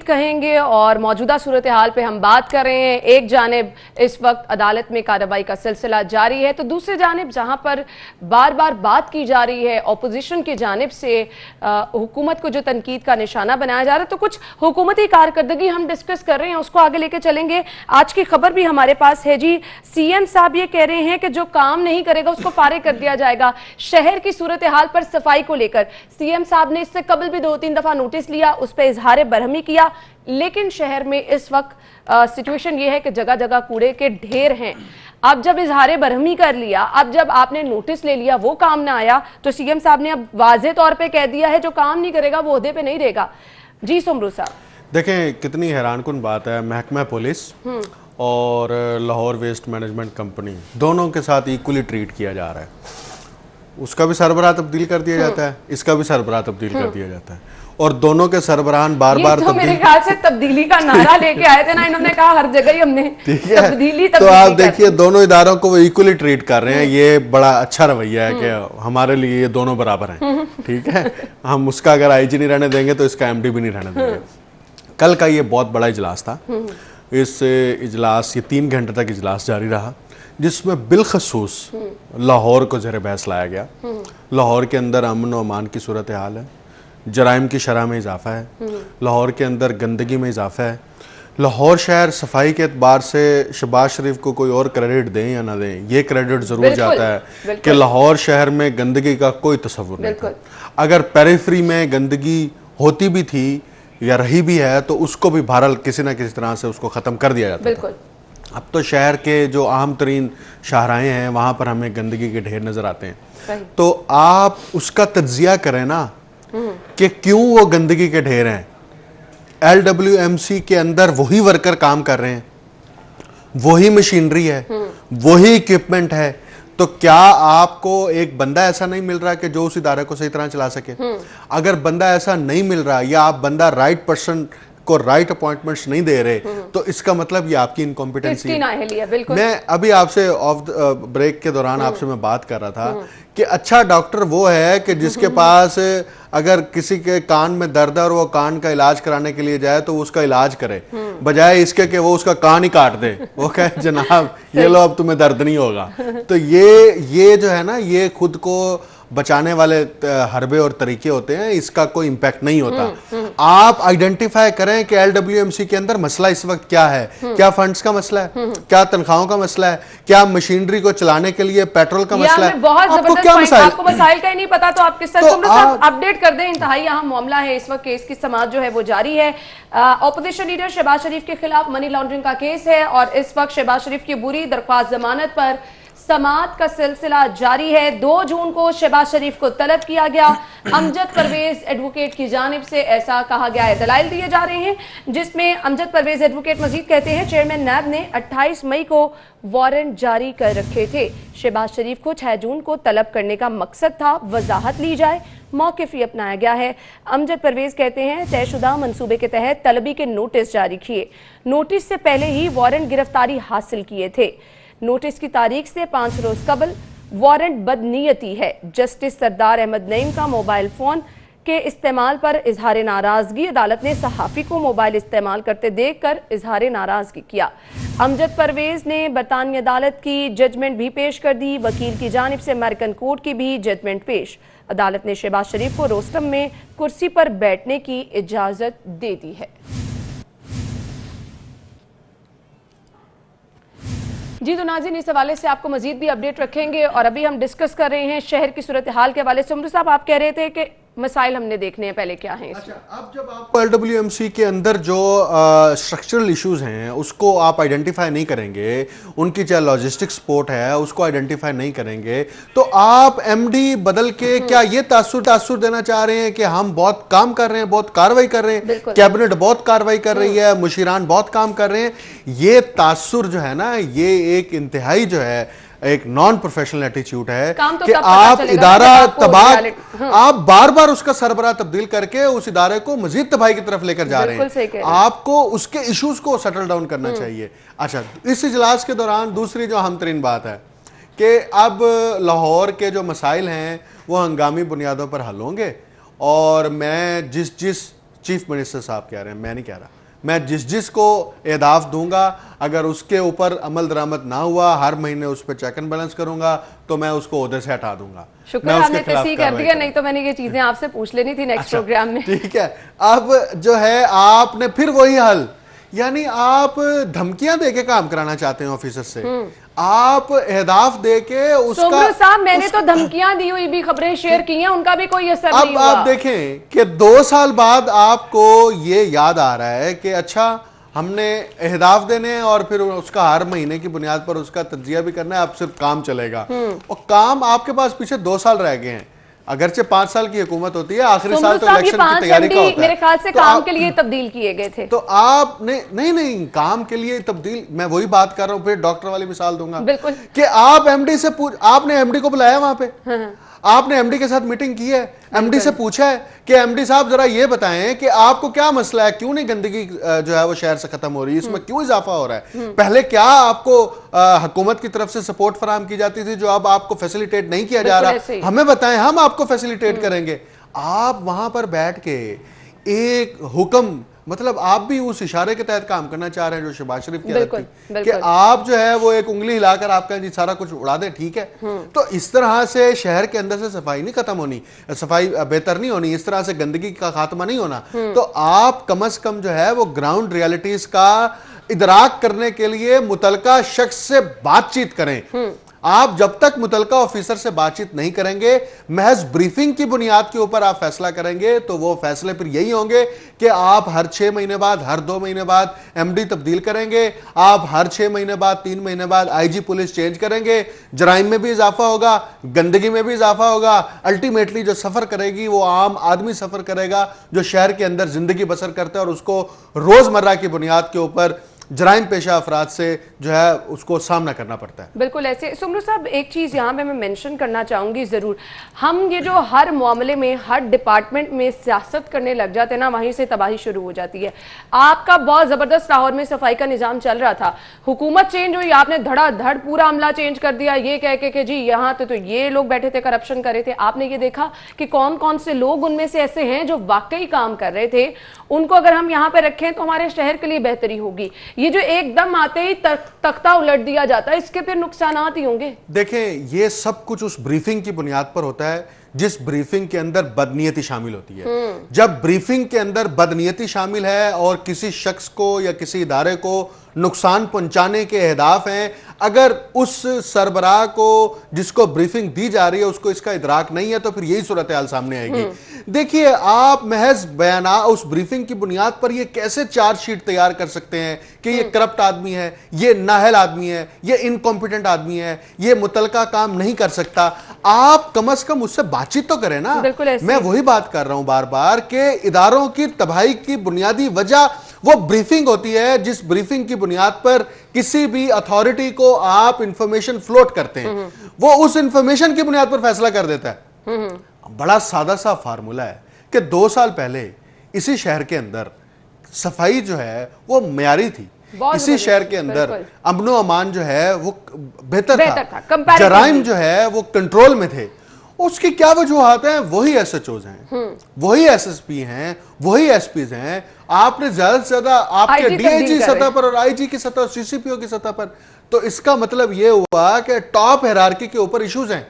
कहेंगे और मौजूदा सूरत हाल पे हम बात कर रहे हैं। एक जानिब इस वक्त अदालत में कार्रवाई का सिलसिला जारी है, तो दूसरी जानिब जहां पर बार बार बात की जा रही है ऑपोजिशन की जानिब से हुकूमत को जो तनकीद का निशाना बनाया जा रहा है, तो कुछ हुकूमती कारकर्दगी हम डिस्कस कर रहे हैं, उसको आगे लेके चलेंगे। आज की खबर भी हमारे पास है जी, सीएम साहब ये कह रहे हैं कि जो काम नहीं करेगा उसको फारिग कर दिया जाएगा। शहर की सूरत हाल पर सफाई को लेकर सीएम साहब ने इससे कबल भी 2-3 दफा नोटिस लिया, उस पर इजहार बरहमी किया, लेकिन शहर में इस वक्त सिचुएशन ये है कि जगह जगह कूड़े के ढेर हैं। अब जब इजहार बरहमी कर लिया, अब जब आपने नोटिस ले लिया, वो काम ना आया, तो सीएम साहब ने अब वाज़े तौर पे कह दिया है जो काम नहीं करेगा वो ओहदे पे नहीं रहेगा। जी सुमरू साहब, देखें कितनी हैरानकुन बात है, महकमा पुलिस और लाहौर वेस्ट मैनेजमेंट कंपनी दोनों के साथ इक्वली ट्रीट किया जा रहा है। उसका भी सरबराह तब्दील कर दिया जाता है, इसका भी सरबराह तब्दील कर दिया जाता है, और दोनों के सरबराहान बार बार मेरे ख्याल से तब्दीली का नारा लेके आए थे ना, इन्होंने कहा हर जगह ही हमने तब्दीली। तो आप देखिए दोनों इदारों को वो इक्वली ट्रीट कर रहे हैं, ये बड़ा अच्छा रवैया है कि हमारे लिए ये दोनों बराबर हैं। ठीक है, हम उसका अगर आईजी नहीं रहने देंगे तो इसका एमडी भी नहीं रहने देंगे। कल का ये बहुत बड़ा इजलास था, इस इजलास ये 3 घंटे तक इजलास जारी रहा, जिसमें बिलखसूस लाहौर को ज़ेर बहस लाया गया। लाहौर के अंदर अमन और अमान की सूरत हाल है, जराइम की शरह में इजाफा है, लाहौर के अंदर गंदगी में इजाफा है, लाहौर शहर सफाई के एतबार से शहबाज शरीफ को कोई और क्रेडिट दें या ना दें, ये क्रेडिट जरूर बिल्कुल, जाता है बिल्कुल। कि लाहौर शहर में गंदगी का कोई तस्वुर नहीं था। अगर पेरिफेरी में गंदगी होती भी थी या रही भी है तो उसको भी बहरहाल किसी ना किसी तरह से उसको ख़त्म कर दिया जाता था। बिल्कुल। अब तो शहर के जो अहम तरीन शाहराहें हैं वहाँ पर हमें गंदगी के ढेर नज़र आते हैं। सही। तो आप उसका तज्जिया करें ना कि क्यों वो गंदगी के ढेर हैं। LWMC के अंदर वही वर्कर काम कर रहे हैं, वही मशीनरी है, वही इक्विपमेंट है, तो क्या आपको एक बंदा ऐसा नहीं मिल रहा कि जो उस इदारे को सही तरह चला सके? अगर बंदा ऐसा नहीं मिल रहा या आप बंदा राइट पर्सन को राइट अपॉइंटमेंट्स नहीं दे रहे तो इसका मतलब ये आपकी इनकॉम्पिटेंसी है। बिल्कुल। मैं अभी आपसे ऑफ ब्रेक के दौरान आपसे मैं बात कर रहा था कि अच्छा डॉक्टर वो है कि जिसके पास अगर किसी के कान में दर्द है और वो कान का इलाज कराने के लिए जाए तो वो उसका इलाज करे, बजाय इसके कि वो उसका कान ही काट दे। वो कहे जनाब ये लो अब तुम्हें दर्द नहीं होगा। तो ये जो है ना, ये खुद को बचाने वाले हरबे और तरीके होते हैं, इसका कोई इंपैक्ट नहीं होता। आप आइडेंटिफाई करें कि LWMC के अंदर मसला इस वक्त क्या है। क्या फंड्स का मसला है, क्या तनख्वाहों का मसला है, क्या मशीनरी को चलाने के लिए पेट्रोल का मसला है, आपको क्या मसाइल? आपको मसाइल का ही नहीं पता तो आप किस तरह से अपडेट कर दें। इंतहाई अहम मामला है इस वक्त, केस की समाअत जो है वो जारी है। ऑपोजिशन लीडर शहबाज शरीफ के खिलाफ मनी लॉन्ड्रिंग का केस है और इस वक्त शहबाज शरीफ की बुरी दरख्वास्त जमानत पर समाअत का सिलसिला जारी है। 2 जून को शहबाज शरीफ को तलब किया गया। अमजद परवेज एडवोकेट की जानिब से ऐसा कहा गया है, दलाइल दिए जा रहे हैं जिसमें अमजद परवेज एडवोकेट मजीद कहते हैं चेयरमैन नैब ने 28 मई को वारंट जारी कर रखे थे। शहबाज शरीफ को 6 जून को तलब करने का मकसद था वजाहत ली जाए, मौक़िफ़ ही अपनाया गया है। अमजद परवेज कहते हैं तयशुदा मंसूबे के तहत तलबी के नोटिस जारी किए, नोटिस से पहले ही वारंट गिरफ्तारी हासिल किए थे। नोटिस की तारीख से 5 रोज कबल वारंट बदनीयती है। जस्टिस सरदार अहमद नईम का मोबाइल फोन के इस्तेमाल पर इजहार नाराजगी, अदालत ने सहाफ़ी को मोबाइल इस्तेमाल करते देखकर इजहार नाराजगी किया। अमजद परवेज ने बरतानी अदालत की जजमेंट भी पेश कर दी। वकील की जानिब से अमेरिकन कोर्ट की भी जजमेंट पेश। अदालत ने शहबाज शरीफ को रोस्टम में कुर्सी पर बैठने की इजाजत दे दी है। जी तो नाज़रीन, इस हवाले से आपको मजीद भी अपडेट रखेंगे और अभी हम डिस्कस कर रहे हैं शहर की सूरत हाल के हवाले से। उमर साहब, आप कह रहे थे कि मसाइल हमने देखने हैं, पहले क्या है? अच्छा, अब जब आपको LWMC के अंदर जो स्ट्रक्चरल इश्यूज हैं उसको आप आइडेंटिफाई नहीं करेंगे, उनकी चाहे लॉजिस्टिक सपोर्ट है उसको आइडेंटिफाई नहीं करेंगे, तो आप MD बदल के क्या ये तासुर देना चाह रहे हैं कि हम बहुत काम कर रहे हैं, बहुत कार्रवाई कर रहे हैं, कैबिनेट बहुत कार्रवाई कर रही है, मुशीरान बहुत काम कर रहे हैं? ये तासुर जो है ना, ये एक इंतहाई जो है एक नॉन प्रोफेशनल एटीट्यूड है कि आप इदारा तबाह, आप बार बार उसका सरबराह तब्दील करके उस इदारे को मजीद तबाही की तरफ लेकर जा रहे हैं। आपको उसके इश्यूज को सेटल डाउन करना चाहिए। अच्छा, इस इजलास के दौरान दूसरी जो अहम तरीन बात है कि अब लाहौर के जो मसाइल हैं वो हंगामी बुनियादों पर हल होंगे और मैं जिस चीफ मिनिस्टर साहब कह रहे हैं, मैं नहीं कह रहा, मैं जिस को एहदाफ दूंगा, अगर उसके ऊपर अमल दरामद ना हुआ, हर महीने उस पर चेक एंड बैलेंस करूंगा तो मैं उसको ओहदे से हटा दूंगा। शुक्र आपने तस्दीक कर दिया, नहीं तो मैंने ये चीजें आपसे पूछ लेनी थी नेक्स्ट प्रोग्राम में। ठीक है, अब जो है आपने फिर वही हल, यानी आप धमकियां देके काम कराना चाहते हैं ऑफिसर से, आप एहदाफ देके उसका। साहब, मैंने तो धमकियां दी हुई भी खबरें शेयर की हैं, उनका भी कोई असर नहीं हुआ। अब आप देखें कि 2 साल बाद आपको ये याद आ रहा है कि अच्छा हमने एहदाफ देने हैं और फिर उसका हर महीने की बुनियाद पर उसका तज्जिया भी करना है, अब सिर्फ काम चलेगा। और काम आपके पास पीछे 2 साल रह गए हैं, अगरचे 5 साल की हुकूमत होती है, आखिरी साल तो इलेक्शन की तैयारी का होता है। मेरे ख्याल से काम के लिए तब्दील किए गए थे। तो आप नहीं काम के लिए तब्दील, मैं वही बात कर रहा हूं, फिर डॉक्टर वाली मिसाल दूंगा बिल्कुल कि आप MD से आपने MD को बुलाया वहां पे, आपने MD के साथ मीटिंग की है, MD से पूछा है कि MD साहब जरा ये बताएं कि आपको क्या मसला है, क्यों नहीं गंदगी जो है वो शहर से खत्म हो रही है, इसमें क्यों इजाफा हो रहा है, पहले क्या आपको हुकूमत की तरफ से सपोर्ट फराहम की जाती थी जो अब आपको फैसिलिटेट नहीं किया जा रहा, हमें बताएं, हम आपको फैसिलिटेट करेंगे। आप वहां पर बैठ के एक हुक्म मतलब आप भी उस इशारे के तहत काम करना चाह रहे हैं जो शहबाज शरीफ की आदत बिल्कुल, थी कि बिल्कुल। आप जो है वो एक उंगली हिलाकर आपका जी सारा कुछ उड़ा दें, ठीक है। तो इस तरह से शहर के अंदर से सफाई नहीं खत्म होनी, सफाई बेहतर नहीं होनी, इस तरह से गंदगी का खात्मा नहीं होना। तो आप कम से कम जो है वो ग्राउंड रियलिटीज का इदराक करने के लिए मुतलका शख्स से बातचीत करें। आप जब तक मुतलका ऑफिसर से बातचीत नहीं करेंगे, महज ब्रीफिंग की बुनियाद के ऊपर आप फैसला करेंगे, तो वो फैसले फिर यही होंगे कि आप हर 6 महीने बाद, हर 2 महीने बाद एमडी तब्दील करेंगे, आप हर 6 महीने बाद, 3 महीने बाद आईजी पुलिस चेंज करेंगे, जराइम में भी इजाफा होगा, गंदगी में भी इजाफा होगा। अल्टीमेटली जो सफर करेगी वो आम आदमी सफर करेगा जो शहर के अंदर जिंदगी बसर करता है और उसको रोजमर्रा की बुनियाद के ऊपर जराइम पेशा अफराद से जो है उसको सामना करना पड़ता है। बिल्कुल ऐसे। सुमरू साहब, एक चीज़ यहाँ पे मैं मेंशन करना चाहूँगी ज़रूर, हम ये जो हर मामले में, हर डिपार्टमेंट में सियासत करने लग जाते हैं ना, वहीं से तबाही शुरू हो जाती है। आपका बहुत ज़बरदस्त लाहौर में सफाई का निज़ाम चल रहा था, हुकूमत चेंज हुई, आपने धड़ाधड़ पूरा अमला चेंज कर दिया, ये कह के जी यहाँ तो ये लोग बैठे थे, करप्शन कर रहे थे। आपने ये देखा कि कौन कौन से लोग उनमें से ऐसे हैं जो वाकई काम कर रहे थे, उनको अगर हम यहाँ पे रखें तो हमारे शहर के लिए बेहतरी होगी। ये जो एकदम आते ही तख्ता उलट दिया जाता है, इसके फिर नुकसानात ही होंगे। देखें, ये सब कुछ उस ब्रीफिंग की बुनियाद पर होता है जिस ब्रीफिंग के अंदर बदनीयती शामिल होती है। जब ब्रीफिंग के अंदर बदनीयती शामिल है और किसी शख्स को या किसी इदारे को नुकसान पहुंचाने के अहदाफ हैं, अगर उस सरबराह को जिसको ब्रीफिंग दी जा रही है उसको इसका इदराक नहीं है, तो फिर यही सूरत हाल सामने आएगी। देखिए, आप महज बयाना उस ब्रीफिंग की बुनियाद पर ये कैसे चार्जशीट तैयार कर सकते हैं कि ये करप्ट आदमी है, ये नाहल आदमी है, ये इनकॉम्पिटेंट आदमी है, ये मुतलका काम नहीं कर सकता। आप कम से कम उससे बातचीत तो करें ना। मैं वही बात कर रहा हूं बार बार कि इदारों की तबाही की बुनियादी वजह वो ब्रीफिंग होती है, जिस ब्रीफिंग की बुनियाद पर किसी भी अथॉरिटी को आप इंफॉर्मेशन फ्लोट करते हैं, वो उस इंफॉर्मेशन की बुनियाद पर फैसला कर देता है। बड़ा सादा सा फार्मूला है कि 2 साल पहले इसी शहर के अंदर सफाई जो है वो मयारी थी, इसी शहर के अंदर अमनो अमान जो है वो बेहतर था, जराइम जो है वो कंट्रोल में थे। उसकी क्या वजूहात हैं? वही एसएचओज हैं, वही एसएसपी हैं, वही एसपीज हैं। आपने ज्यादा से ज्यादा आपके डीआईजी सतह पर और आईजी की सतह, सीसीपीओ की सतह पर, तो इसका मतलब यह हुआ कि टॉप हायरार्की के ऊपर इश्यूज हैं।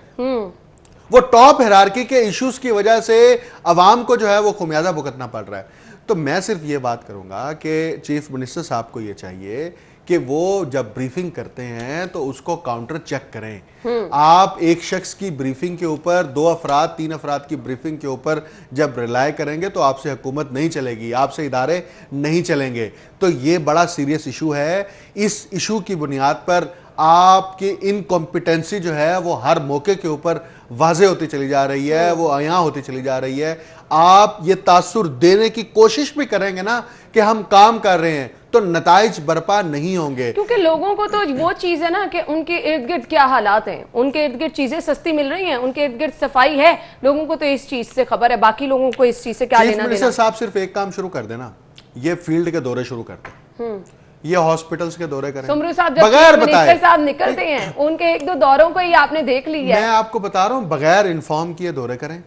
वो टॉप हायरार्की के इश्यूज की वजह से अवाम को जो है वो खुमियाजा भुगतना पड़ रहा है। तो मैं सिर्फ ये बात करूंगा कि चीफ मिनिस्टर साहब को ये चाहिए कि वो जब ब्रीफिंग करते हैं तो उसको काउंटर चेक करें। आप एक शख्स की ब्रीफिंग के ऊपर 2 अफराद 3 अफराद की ब्रीफिंग के ऊपर जब रिलाय करेंगे तो आपसे हुकूमत नहीं चलेगी, आपसे इदारे नहीं चलेंगे। तो ये बड़ा सीरियस इशू है। इस इशू की बुनियाद पर आपकी इनकॉम्पिटेंसी जो है वो हर मौके के ऊपर वाजे होती चली जा रही है, वो अयां होती चली जा रही है। आप ये तासुर देने की कोशिश भी करेंगे ना कि हम काम कर रहे हैं, तो नताइज बर्पा नहीं होंगे। क्योंकि लोगों को तो वो चीज है ना कि उनके इर्द गिर्द क्या हालात हैं, उनके इर्द गिर्द चीजें सस्ती मिल रही हैं, उनके इर्द गिर्द सफाई है, लोगों को तो इस चीज से खबर है, बाकी लोगों को इस चीज से क्या लेना देना। साहब सिर्फ एक काम शुरू कर देना, ये फील्ड के दौरे शुरू कर दें, ये हॉस्पिटल्स के दौरे करें। सुमरू साहब जब बगैर मिनिस्टर साहब निकलते हैं उनके 1-2 दौरों को ही आपने देख लिया है। मैं आपको बता रहा हूं, बगैर इन्फॉर्म किए दौरे करें,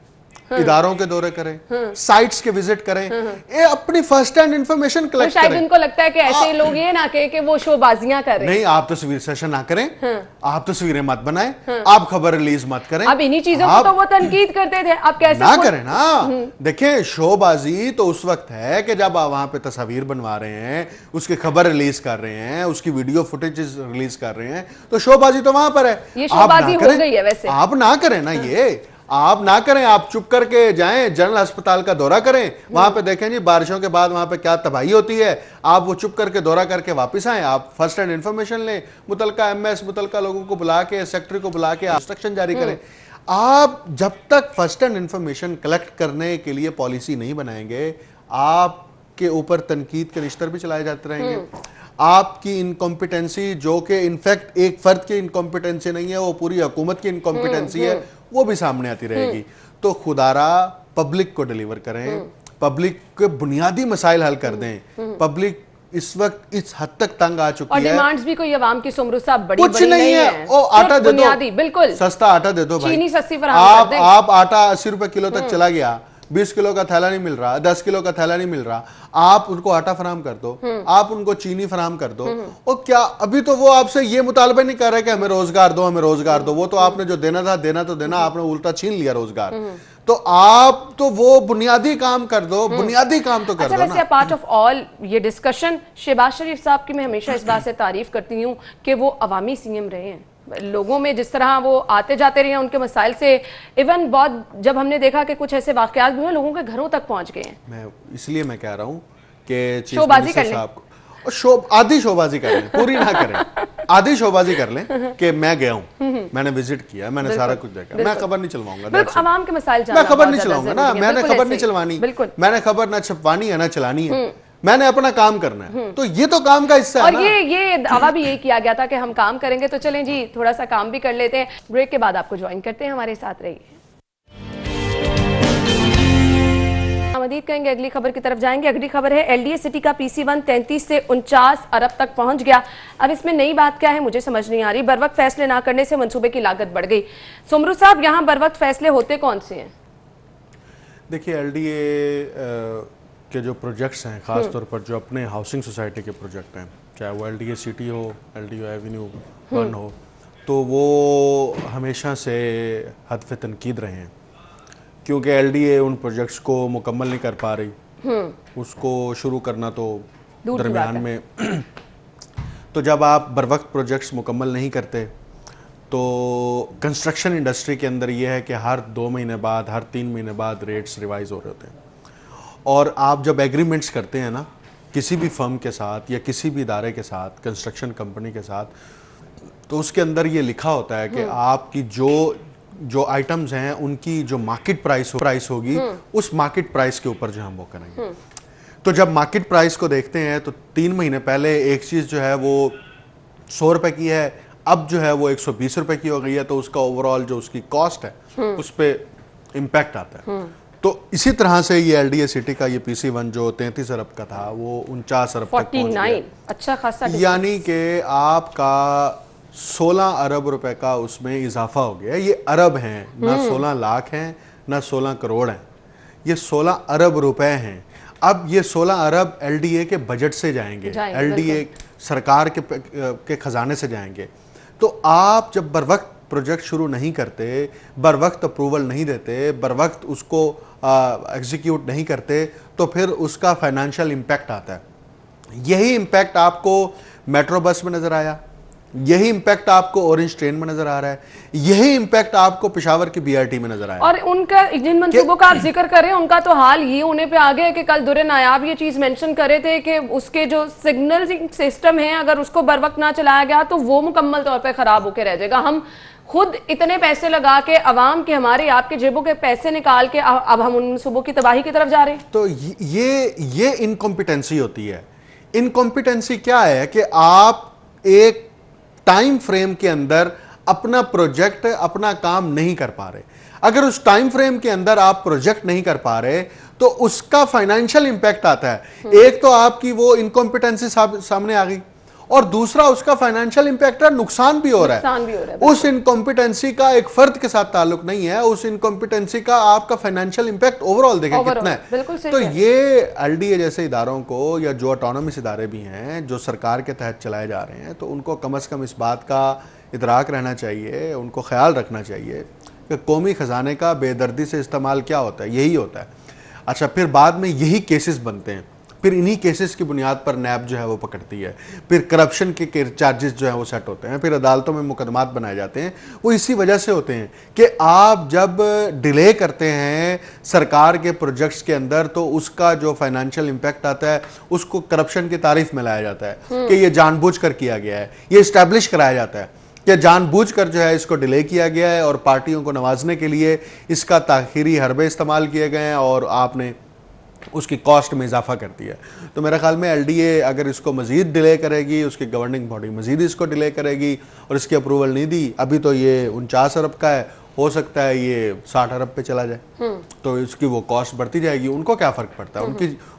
इदारों के दौरे करें, साइट्स के विजिट करें, ये अपनी फर्स्ट हैंड इंफॉर्मेशन कलेक्ट करें। शायद उनको लगता है कि ऐसे लोग ये ना कहे कि वो शोबाजियां कर रहे हैं। नहीं, आप तस्वीर सेशन ना करें, आप तस्वीरें मत बनाएं, आप खबर रिलीज मत करें। अब इन्हीं चीजों को तो वो तनकीद करते थे, अब कैसे ना करें ना। देखें, शोबाजी तो उस वक्त है कि जब आप वहां पे तस्वीर बनवा रहे हैं, उसकी खबर रिलीज कर रहे हैं, उसकी वीडियो फुटेज रिलीज कर रहे हैं, तो शोबाजी तो वहां पर है। ये शोबाजी हो गई है वैसे। आप ना करें ना, ये आप ना करें। आप चुप करके जाएं, जनरल अस्पताल का दौरा करें, वहां पे देखें जी बारिशों के बाद वहां पे क्या तबाही होती है, आप वो चुप करके दौरा करके वापस आएं, आप फर्स्ट हैंड इंफॉर्मेशन लें, मुतलका एमएस, मुतलका लोगों को बुला के, सेक्रेटरी को बुला के इंस्ट्रक्शन जारी करें। आप जब तक फर्स्ट हैंड इंफॉर्मेशन कलेक्ट करने के लिए पॉलिसी नहीं बनाएंगे, आपके ऊपर तनकीद के रिश्ते भी चलाए जाते रहेंगे। आपकी इनकॉम्पिटेंसी, जो कि इनफैक्ट एक फर्द की इनकॉम्पिटेंसी नहीं है, वो पूरी हुकूमत की इनकॉम्पिटेंसी है, वो भी सामने आती रहेगी। तो खुदारा पब्लिक को डिलीवर करें, पब्लिक के बुनियादी मसाइल हल कर दें। पब्लिक इस वक्त इस हद तक तंग आ चुकी है, और डिमांड्स भी कोई अवाम की सुमरू साहब बड़ी कुछ नहीं है। ओ आटा दे दो, बिल्कुल सस्ता आटा दे दो भाई, चीनी सस्ती फराहम कर दें। आप आटा 80 रुपए किलो तक चला गया 20 किलो का थैला नहीं मिल रहा, 10 किलो का थैला नहीं मिल रहा, आप उनको आटा फराम कर दो, आप उनको चीनी फराम कर दो। और क्या अभी तो वो आपसे ये मुतालबा नहीं कर रहे कि हमें रोजगार दो, हमें रोजगार दो। वो तो आपने जो देना था देना तो देना, आपने उल्टा छीन लिया रोजगार। तो आप तो वो बुनियादी काम कर दो, बुनियादी काम तो कर अच्छा, दो वैसे ना। पार्ट ऑफ ऑल ये डिस्कशन शहबाज शरीफ साहब की मैं हमेशा इस बात से तारीफ करती हूँ कि वो अवामी सीएम रहे हैं। लोगों में जिस तरह वो आते जाते रहे हैं उनके मसाइल से, इवन बहुत जब हमने देखा कि कुछ ऐसे वाकयात भी हुए लोगों के घरों तक पहुंच गए हैं। इसलिए मैं कह रहा हूँ कि चीफ शोबाजी मिनिस्टर कर लें। साहब को आधी शोबाजी कर लें, पूरी ना करें, आधी शोबाजी कर लें कि मैं गया हूँ, मैंने विजिट किया, मैंने सारा कुछ देखा, मैं खबर नहीं चलवाऊंगा। बिल्कुल, आवाम के मसाइल मैं जानना खबर बहुत नहीं ज्यादा चलाऊंगा ना, जरूरी है। मैंने बिल्कुल खबर नहीं ऐसे ही। चलवानी, बिल्कुल। मैंने खबर ना छपवानी है ना चलानी है, मैंने अपना काम करना है। तो ये तो काम का हिस्सा है और ना। ये दावा भी यही किया गया था कि हम काम करेंगे। तो चलें जी, थोड़ा सा काम भी कर लेते हैं, ब्रेक के बाद आपको ज्वाइन करते हैं, हमारे साथ रहिए। मजीद कहेंगे, अगली खबर की तरफ जाएंगे। अगली खबर है एलडीए सिटी का PC1 33 से 49 अरब तक पहुंच गया। अब इसमें नई बात क्या है मुझे समझ नहीं आ रही। बरवक्त फैसले ना करने से मंसूबे की लागत बढ़ गई। सुमरू साहब, यहाँ बरवक्त फैसले होते कौन से हैं? देखिए, एलडीए के जो प्रोजेक्ट्स हैं, ख़ास तौर पर जो अपने हाउसिंग सोसाइटी के प्रोजेक्ट हैं, चाहे वो एलडीए सिटी हो, एलडीए एवेन्यू 1 हो, तो वो हमेशा से हदफ तनकीद रहे हैं, क्योंकि एलडीए उन प्रोजेक्ट्स को मुकम्मल नहीं कर पा रही। उसको शुरू करना तो दरमियान में तो जब आप बर वक्त प्रोजेक्ट्स मुकम्मल नहीं करते तो कंस्ट्रक्शन इंडस्ट्री के अंदर ये है कि हर 2 महीने बाद, हर 3 महीने बाद रेट्स रिवाइज हो रहे होते हैं। और आप जब एग्रीमेंट्स करते हैं ना किसी भी फर्म के साथ या किसी भी इदारे के साथ, कंस्ट्रक्शन कंपनी के साथ, तो उसके अंदर ये लिखा होता है कि आपकी जो आइटम्स हैं उनकी जो मार्केट प्राइस होगी, उस मार्केट प्राइस के ऊपर जो हम वो करेंगे। तो जब मार्केट प्राइस को देखते हैं तो 3 महीने पहले एक चीज़ जो है वो 100 रुपए की है, अब जो है वो 120 रुपए की हो गई है, तो उसका ओवरऑल जो उसकी कॉस्ट है उस पर इम्पैक्ट आता है। तो इसी तरह से ये एलडीए सिटी का ये PC1 जो 33 अरब का था वो 49 अरब तक पहुंच गया। अच्छा खासा, यानी कि आपका 16 अरब रुपए का उसमें इजाफा हो गया। ये अरब हैं, ना 16 लाख हैं, ना 16 करोड़ हैं, ये 16 अरब रुपए हैं। अब ये 16 अरब एलडीए के बजट से जाएंगे, एलडीए सरकार के खजाने से जाएंगे। तो आप जब बर वक्त प्रोजेक्ट शुरू नहीं करते, बर वक्त अप्रूवल नहीं देते, बर वक्त उसको एग्जीक्यूट नहीं करते, तो फिर उसका फाइनेंशियल इम्पैक्ट आता है। यही इम्पैक्ट आपको मेट्रो बस में नजर आया, यही इम्पैक्ट आपको ऑरेंज ट्रेन में नजर आ रहा है, यही इम्पैक्ट आपको पेशावर की बीआरटी में नजर आया। और उनका जिन मंसूबों का आप जिक्र करें उनका तो हाल ये होने पे आ गया कि कल दुर्रे नायाब ये चीज मेंशन कर रहे थे कि उसके जो सिग्नलिंग सिस्टम है अगर उसको बर वक्त ना चलाया गया तो वो मुकम्मल तौर पर खराब होकर रह जाएगा। हम खुद इतने पैसे लगा के अवाम के, हमारे आपके जेबों के पैसे निकाल के अब हम उन मंसूबों की तबाही की तरफ जा रहे हैं। तो ये इनकॉम्पिटेंसी होती है। इनकॉम्पिटेंसी क्या है कि आप एक टाइम फ्रेम के अंदर अपना प्रोजेक्ट, अपना काम नहीं कर पा रहे। अगर उस टाइम फ्रेम के अंदर आप प्रोजेक्ट नहीं कर पा रहे तो उसका फाइनेंशियल इंपैक्ट आता है। एक तो आपकी वो इनकॉम्पिटेंसी सामने आ गई और दूसरा उसका फाइनेंशियल इंपैक्ट है, नुकसान भी हो रहा है। उस इनकॉम्पिटेंसी का एक फर्द के साथ ताल्लुक नहीं है, उस इनकॉम्पिटेंसी का आपका फाइनेंशियल इंपैक्ट ओवरऑल देखें कितना है। तो ये एलडीए जैसे इदारों को या जो ऑटोनॉमस इदारे भी हैं जो सरकार के तहत चलाए जा रहे हैं, तो उनको कम से कम इस बात का इदराक रहना चाहिए, उनको ख्याल रखना चाहिए कि कौमी खजाने का बेदर्दी से इस्तेमाल क्या होता है, यही होता है। अच्छा, फिर बाद में यही केसेस बनते हैं, फिर इन्हीं केसेस की बुनियाद पर नैब जो है वो पकड़ती है, फिर करप्शन के चार्जेस जो है वो सेट होते हैं, फिर अदालतों में मुकदमात बनाए जाते हैं। वो इसी वजह से होते हैं कि आप जब डिले करते हैं सरकार के प्रोजेक्ट्स के अंदर तो उसका जो फाइनेंशियल इम्पैक्ट आता है उसको करप्शन की तारीफ में लाया जाता है कि ये जानबूझकर किया गया है, ये इस्टेब्लिश कराया जाता है कि जानबूझकर जो है इसको डिले किया गया है और पार्टियों को नवाजने के लिए इसका ताखीरी हरबे इस्तेमाल किए गए हैं और आपने उसकी कॉस्ट में इजाफा कर दिया। तो मेरे ख्याल में एलडीए अगर इसको मजीद डिले करेगी, उसकी गवर्निंग बॉडी मजीद इसको डिले करेगी और इसकी अप्रूवल नहीं दी, अभी तो ये 49 अरब का है, हो सकता है ये 60 अरब पे चला जाए, तो इसकी वो कॉस्ट बढ़ती जाएगी। उनको क्या फ़र्क पड़ता है,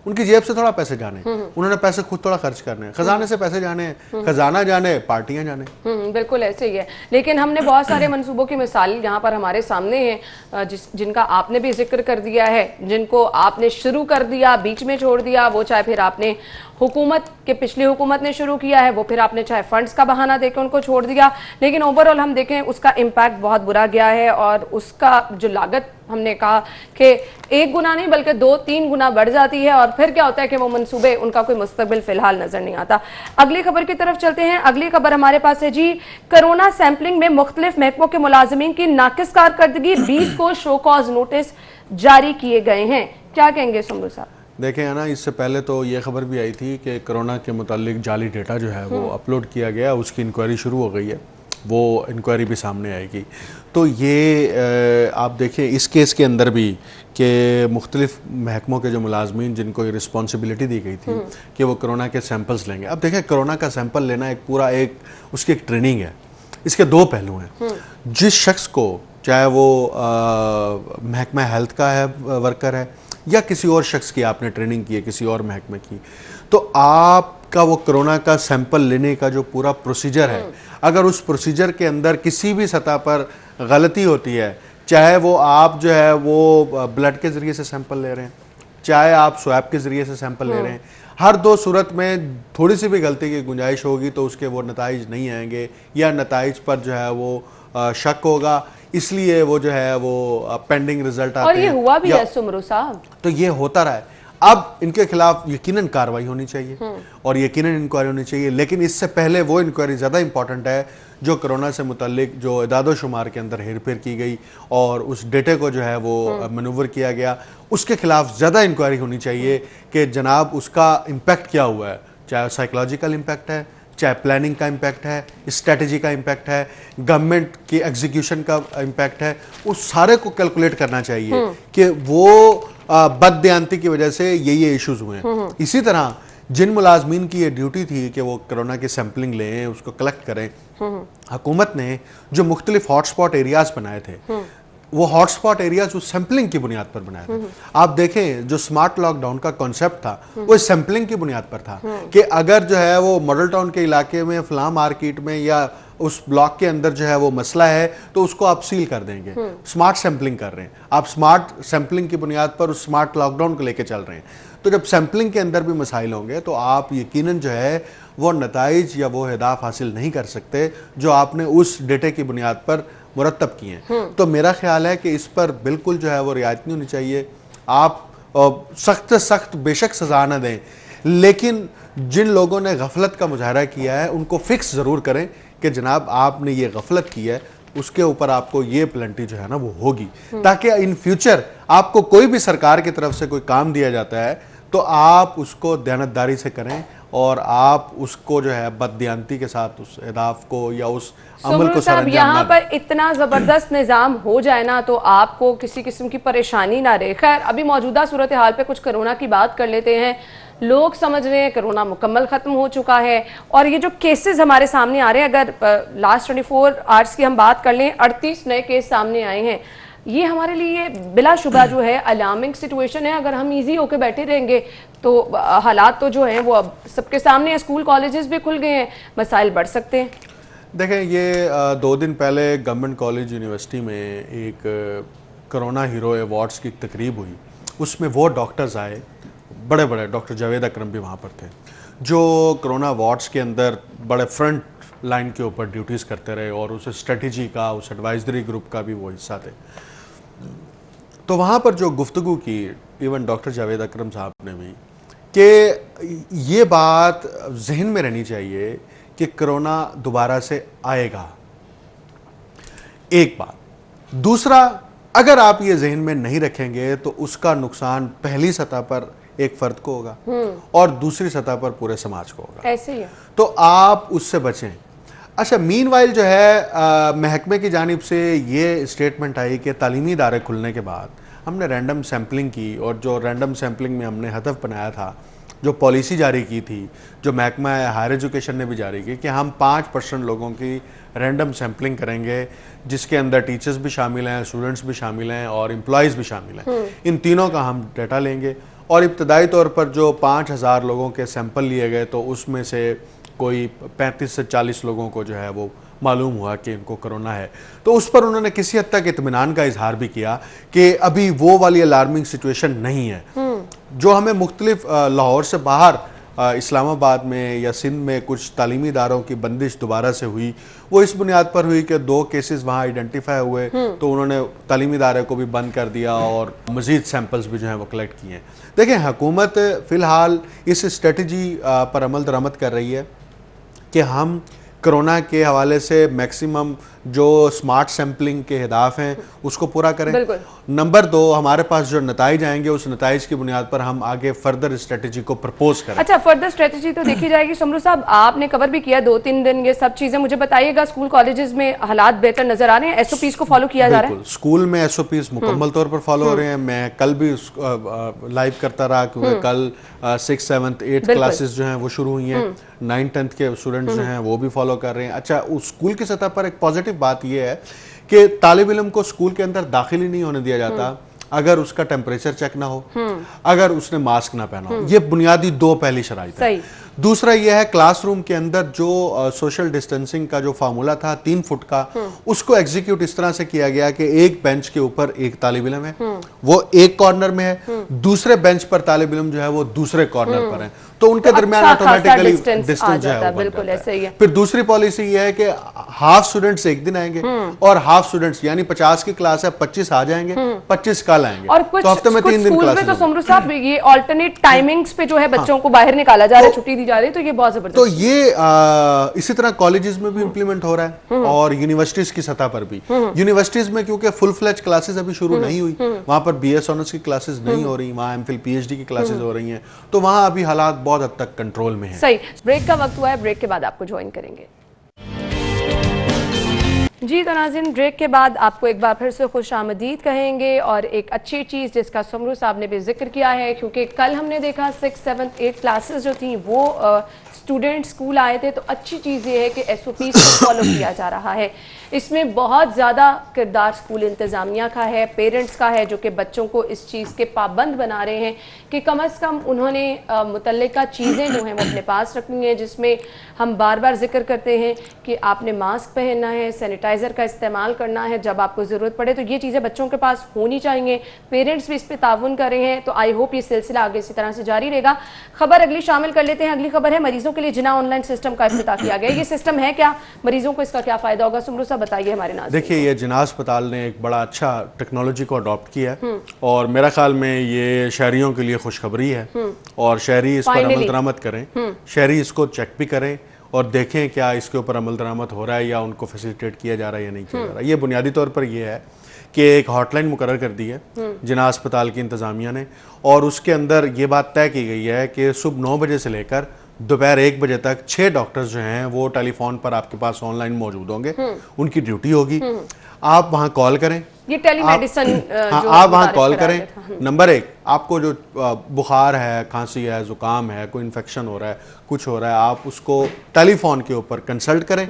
उनकी जेब से थोड़ा पैसे जाने, उन्होंने पैसे खुद थोड़ा खर्च करने हैं, खजाने से पैसे जाने, खजाना जाने, पार्टियां जाने। बिल्कुल ऐसे ही है। लेकिन हमने बहुत सारे मंसूबों की मिसाल यहाँ पर हमारे सामने हैं, जिनका आपने भी जिक्र कर दिया है, जिनको आपने शुरू कर दिया, बीच में छोड़ दिया, वो चाहे फिर आपने हुकूमत के पिछली हुकूमत ने शुरू किया है, वो फिर आपने चाहे फंड्स का बहाना देकर उनको छोड़ दिया, लेकिन ओवरऑल हम देखें उसका इम्पैक्ट बहुत बुरा गया है और उसका जो लागत हमने कहा कि 1 गुना नहीं बल्कि 2-3 गुना बढ़ जाती है और फिर क्या होता है कि वो मंसूबे उनका कोई मुस्तकबिल फिलहाल नजर नहीं आता। अगली खबर की तरफ चलते हैं। अगली खबर हमारे पास है जी, कोरोना सैंपलिंग में मुख्तलिफ महकमों के मुलाजमीन की नाकिस कारकर्दगी, 20 को शो कॉज नोटिस जारी किए गए हैं। क्या कहेंगे सुमरू साहब? देखें है ना, इससे पहले तो ये खबर भी आई थी कि कोरोना के मुतालिक जाली डेटा जो है वो अपलोड किया गया, उसकी इंक्वायरी शुरू हो गई है, वो इंक्वायरी भी सामने आएगी। तो ये आप देखिए इस केस के अंदर भी कि मुख्तलिफ महकमों के जो मुलाजमीन जिनको ये रिस्पॉन्सिबिलिटी दी गई थी कि वो कोरोना के सैंपल्स लेंगे। अब देखें कोरोना का सैंपल लेना एक पूरा उसकी एक ट्रेनिंग है, इसके 2 पहलू हैं। जिस शख्स को, चाहे वो महकमा हेल्थ का है वर्कर है या किसी और शख्स की आपने ट्रेनिंग की है किसी और महकमे की, तो आपका वो कोरोना का सैंपल लेने का जो पूरा प्रोसीजर है, अगर उस प्रोसीजर के अंदर किसी भी सतह पर गलती होती है, चाहे वो आप जो है वो ब्लड के ज़रिए से सैंपल ले रहे हैं, चाहे आप स्वैब के ज़रिए से सैंपल ले रहे हैं, हर 2 सूरत में थोड़ी सी भी गलती की गुंजाइश होगी तो उसके वो नताइज नहीं आएंगे या नताइज पर जो है वो शक होगा, इसलिए वो जो है वो पेंडिंग रिजल्ट आते हैं। और ये हुआ भी है सुमरू साहब, तो ये होता रहा है। अब इनके खिलाफ यकीनन कार्रवाई होनी चाहिए और यकीनन इंक्वायरी होनी चाहिए, लेकिन इससे पहले वो इंक्वायरी ज़्यादा इंपॉर्टेंट है जो कोरोना से मुतल्लिक जो इदादो शुमार के अंदर हेरफेर की गई और उस डेटे को जो है वो मनूवर किया गया, उसके खिलाफ ज़्यादा इंक्वायरी होनी चाहिए कि जनाब उसका इम्पैक्ट क्या हुआ है, चाहे साइकोलॉजिकल इम्पैक्ट है, चाहे प्लानिंग का इम्पैक्ट है, स्ट्रेटजी का इम्पैक्ट है, गवर्नमेंट की एग्जीक्यूशन का इम्पैक्ट है, उस सारे को कैलकुलेट करना चाहिए कि वो बददियानती की वजह से ये इश्यूज हुए हैं। इसी तरह जिन मुलाजमीन की ये ड्यूटी थी कि वो कोरोना की सैंपलिंग लें, उसको कलेक्ट करें, हुकूमत ने जो मुख्तलिफ हॉटस्पॉट एरियाज बनाए थे, वो हॉटस्पॉट एरियाज उस सैंपलिंग की बुनियाद पर बनाए थे। आप देखें जो स्मार्ट लॉकडाउन का कॉन्सेप्ट था वो सैंपलिंग की बुनियाद पर था कि अगर जो है वो मॉडल टाउन के इलाके में फलां मार्केट में या उस ब्लॉक के अंदर जो है वो मसला है तो उसको आप सील कर देंगे। स्मार्ट सैंपलिंग कर रहे हैं आप, स्मार्ट सैंपलिंग की बुनियाद पर उस स्मार्ट लॉकडाउन को लेकर चल रहे हैं। तो जब सैंपलिंग के अंदर भी मसाइल होंगे तो आप यकीनन जो है वो नताइज या वो अहदाफ हासिल नहीं कर सकते जो आपने उस डेटे की बुनियाद पर मुरतब किए हैं। तो मेरा ख्याल है कि इस पर बिल्कुल जो है वो रियायत नहीं होनी चाहिए। आप सख्त सख्त बेशक सजा न दें, लेकिन जिन लोगों ने गफलत का मुजाहरा किया है उनको फिक्स ज़रूर करें कि जनाब आपने ये गफलत की है, उसके ऊपर आपको ये पेनल्टी जो है ना वो होगी, ताकि इन फ्यूचर आपको कोई भी सरकार की तरफ से कोई काम दिया जाता है तो आप उसको दयानतदारी से करें और आप उसको जो है बददियानती के साथ उस अहदाफ को या उस अमल को साहब यहाँ पर इतना जबरदस्त निजाम हो जाए ना तो आपको किसी किस्म की परेशानी ना रहे। खैर अभी मौजूदा सूरत हाल पे कुछ कोरोना की बात कर लेते हैं। लोग समझ रहे हैं कोरोना मुकम्मल खत्म हो चुका है और ये जो केसेस हमारे सामने आ रहे हैं, अगर लास्ट 24 आवर्स की हम बात कर लें, 38 नए केस सामने आए हैं। ये हमारे लिए बिलाशुबा जो है अलार्मिंग सिचुएशन है। अगर हम इजी होकर बैठे रहेंगे तो हालात तो जो हैं वो अब सबके सामने हैं, स्कूल कॉलेजेस भी खुल गए हैं, मसाइल बढ़ सकते हैं। देखें ये 2 दिन पहले गवर्नमेंट कॉलेज यूनिवर्सिटी में एक कोरोना हीरो अवार्ड्स की तकरीब हुई, उसमें वो डॉक्टर्स आए, बड़े बड़े डॉक्टर जावेद अकरम भी वहाँ पर थे, जो कोरोना अवार्ड्स के अंदर बड़े फ्रंट लाइन के ऊपर ड्यूटीज़ करते रहे और उस स्ट्रेटजी का, उस एडवाइजरी ग्रुप का भी वो हिस्सा थे। तो वहाँ पर जो गुफ्तगू की इवन डॉक्टर जावेद अकरम साहब ने भी कि ये बात जहन में रहनी चाहिए कि कोरोना दोबारा से आएगा, एक बात। दूसरा, अगर आप ये जहन में नहीं रखेंगे तो उसका नुकसान पहली सतह पर एक फर्द को होगा और दूसरी सतह पर पूरे समाज को होगा। ऐसे ही है। तो आप उससे बचें। अच्छा, मीनवाइल जो है महकमे की जानिब से ये स्टेटमेंट आई कि तालीमी इदारे खुलने के बाद हमने रैंडम सैम्पलिंग की और जो रैंडम सैम्पलिंग में हमने हदफ बनाया था, जो पॉलिसी जारी की थी, जो महकमा हायर एजुकेशन ने भी जारी की कि हम 5% लोगों की रैंडम सैम्पलिंग करेंगे, जिसके अंदर टीचर्स भी शामिल हैं, स्टूडेंट्स भी शामिल हैं और एम्प्लॉयज़ भी शामिल हैं। इन तीनों का हम डाटा लेंगे और इब्तदाई तौर पर जो 5,000 लोगों के सैंपल लिए गए तो उसमें से कोई 35 से 40 लोगों को जो है वो मालूम हुआ कि इनको कोरोना है। तो उस पर उन्होंने किसी हद तक इत्मीनान का इजहार भी किया कि अभी वो वाली अलार्मिंग सिचुएशन नहीं है। जो हमें मुख्तलिफ लाहौर से बाहर इस्लामाबाद में या सिंध में कुछ तालीमी इदारों की बंदिश दोबारा से हुई, वो इस बुनियाद पर हुई कि 2 केसेस वहाँ आइडेंटिफाई हुए तो उन्होंने तालीमी इदारे को भी बंद कर दिया और मज़ीद सैंपल्स भी जो हैं वो कलेक्ट किए हैं। देखें, हुकूमत फ़िलहाल इस स्ट्रेटजी पर अमल दरामद कर रही है कि हम कोरोना के हवाले से मैक्सिमम जो स्मार्ट सैम्पलिंग के हदाफ हैं उसको पूरा करें। नंबर 2, हमारे पास जो नताइज आएंगे उस नताइज की बुनियाद पर हम आगे फर्दर स्ट्रेटजी को प्रपोज करें। अच्छा, फर्दर स्ट्रेटजी तो देखी जाएगी। समरू साहब, आपने कवर भी किया 2-3 दिन ये सब चीजें, मुझे बताइएगा स्कूल कॉलेजेस में हालात बेहतर नजर आ रहे हैं, एसओपीज को फॉलो किया जा रहा है? स्कूल में एसओपीज मुकम्मल तौर पर फॉलो हो रहे हैं। मैं कल भी लाइव करता रहा क्योंकि कल 6th 7th 8th क्लासेस जो हैं वो शुरू हुई हैं, 9th 10th के स्टूडेंट्स जो हैं वो भी फॉलो कर रहे हैं। अच्छा, उस स्कूल की सतह पर एक पॉजिटिव बात यह है कि तालिब इल्म को स्कूल के अंदर दाखिल ही नहीं होने दिया जाता अगर उसका टेम्परेचर चेक ना हो, अगर उसने मास्क ना पहना हो। ये बुनियादी 2 पहली शराइत है। दूसरा यह है, क्लासरूम के अंदर जो सोशल डिस्टेंसिंग का जो फार्मूला था 3 फुट का, उसको एग्जीक्यूट इस तरह से किया गया कि एक बेंच के ऊपर एक तालिब इल्म है, वो एक कॉर्नर में है, दूसरे बेंच पर तालिब इल्म जो है वो दूसरे कॉर्नर पर है, तो उनके दरमियान ऑटोमेटिकली डिस्टेंस जो है बिल्कुल ऐसे ही है। फिर दूसरी पॉलिसी ये है कि हाफ स्टूडेंट्स एक दिन आएंगे और हाफ स्टूडेंट्स, यानी 50 की क्लास है 25 आ जाएंगे, 25 कल आएंगे। और कुछ हफ्ते में 3 दिन क्लास। तो समरू साहब, ये अल्टरनेट टाइमिंग्स पे जो है बच्चों को बाहर निकाला जा रहा है, छुट्टी दी जा रही है, तो ये बहुत जबरदस्त। तो ये इसी तरह कॉलेजेस में भी इंप्लीमेंट हो रहा है और यूनिवर्सिटीज की सतह पर भी। यूनिवर्सिटीज में क्योंकि फुल फ्लेज क्लासेस अभी शुरू नहीं हुई, वहां पर बीएस ऑनर्स की क्लासेस नहीं हो रही, वहां एमफिल पीएचडी की क्लासेस हो रही हैं, तो वहां अभी हालात बहुत हद तक कंट्रोल में है। सही। ब्रेक का वक्त हुआ है, ब्रेक के बाद आपको ज्वाइन करेंगे। जी तो नाज़रीन, ब्रेक के बाद आपको एक बार फिर से खुश आमदीद कहेंगे और एक अच्छी चीज़ जिसका समरू साहब ने भी जिक्र किया है, क्योंकि कल हमने देखा 6th 7th 8th क्लासेस जो थी वो स्टूडेंट स्कूल आए थे, तो अच्छी चीज़ ये है कि एसओपीज़ को फॉलो किया जा रहा है। इसमें बहुत ज़्यादा किरदार स्कूल इंतज़ामिया का है, पेरेंट्स का है, जो कि बच्चों को इस चीज़ के पाबंद बना रहे हैं कि कम अज़ कम उन्होंने मुतल्लिका चीज़ें जो हैं वो अपने पास रखनी है, जिसमें हम बार बार जिक्र करते हैं कि आपने मास्क पहनना है, सैनिटाइज़र का इस्तेमाल करना है जब आपको ज़रूरत पड़े, तो ये चीज़ें बच्चों के पास होनी चाहिए। पेरेंट्स भी इस पर ताउन कर रहे हैं, तो आई होप ये सिलसिला आगे इसी तरह से जारी रहेगा। खबर अगली शामिल कर लेते हैं। अगली खबर है, मरीजों के लिए जिना ऑनलाइन सिस्टम का इफ्तिताह किया गया। ये सिस्टम है क्या, मरीजों को इसका क्या फ़ायदा होगा, सुमरू साहब बताइए हमारे नाज़रीन। देखिए, ये जिना अस्पताल ने एक बड़ा अच्छा टेक्नोलॉजी को अडॉप्ट किया है और मेरा ख्याल में ये शहरियों के लिए खुशखबरी है और शहरी इस पर अमल दरामद करें, शहरी इसको चेक भी करें और देखें क्या इसके ऊपर अमल दरामद हो रहा है या उनको फैसिलिटेट किया जा रहा है या नहीं किया जा रहा है। ये बुनियादी तौर पर यह है कि एक हॉटलाइन मुकर्रर कर दी है जिना अस्पताल की इंतज़ामिया ने, और उसके अंदर ये बात तय की गई है कि सुबह 9 बजे से लेकर दोपहर 1 बजे तक 6 डॉक्टर्स जो हैं वो टेलीफोन पर आपके पास ऑनलाइन मौजूद होंगे, उनकी ड्यूटी होगी। आप वहाँ कॉल करें, ये टेलीमेडिसिन आप वहाँ कॉल करें। नंबर 1, आपको जो बुखार है, खांसी है, जुकाम है, कोई इन्फेक्शन हो रहा है, कुछ हो रहा है, आप उसको टेलीफोन के ऊपर कंसल्ट करें,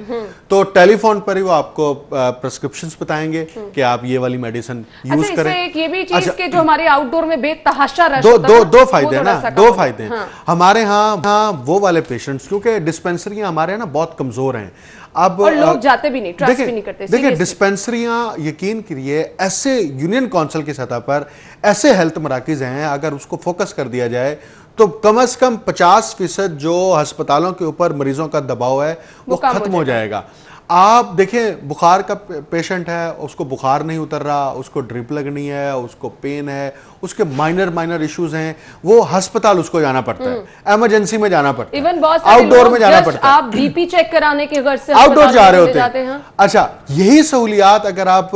तो टेलीफोन पर ही वो आपको प्रिस्क्रिप्शंस बताएंगे कि आप ये वाली मेडिसिन यूज करें। एक ये भी चीज के जो हमारे आउटडोर में बेतहाशा रश दो फायदे हैं ना, 2 फायदे हैं हमारे यहाँ वो वाले पेशेंट्स, क्योंकि डिस्पेंसरियां हमारे यहाँ ना बहुत कमजोर हैं अब, और लोग जाते भी नहीं, ट्रस्ट भी नहीं करते। देखिए, डिस्पेंसरियां यकीन करिए ऐसे यूनियन काउंसिल की सतह पर ऐसे हेल्थ मराकिज हैं, अगर उसको फोकस कर दिया जाए तो कम से कम 50% जो अस्पतालों के ऊपर मरीजों का दबाव है वो खत्म हो जाएगा। आप देखें, बुखार का पेशेंट है, उसको बुखार नहीं उतर रहा, उसको ड्रिप लगनी है, उसको पेन है, उसके माइनर इश्यूज हैं, वो अस्पताल उसको जाना पड़ता है, इमरजेंसी में जाना पड़ता है, इवन बहुत आउटडोर में जाना पड़ता है। आप बीपी चेक कराने के घर से आउटडोर जा रहे होते हैं। अच्छा, यही सहूलियात अगर आप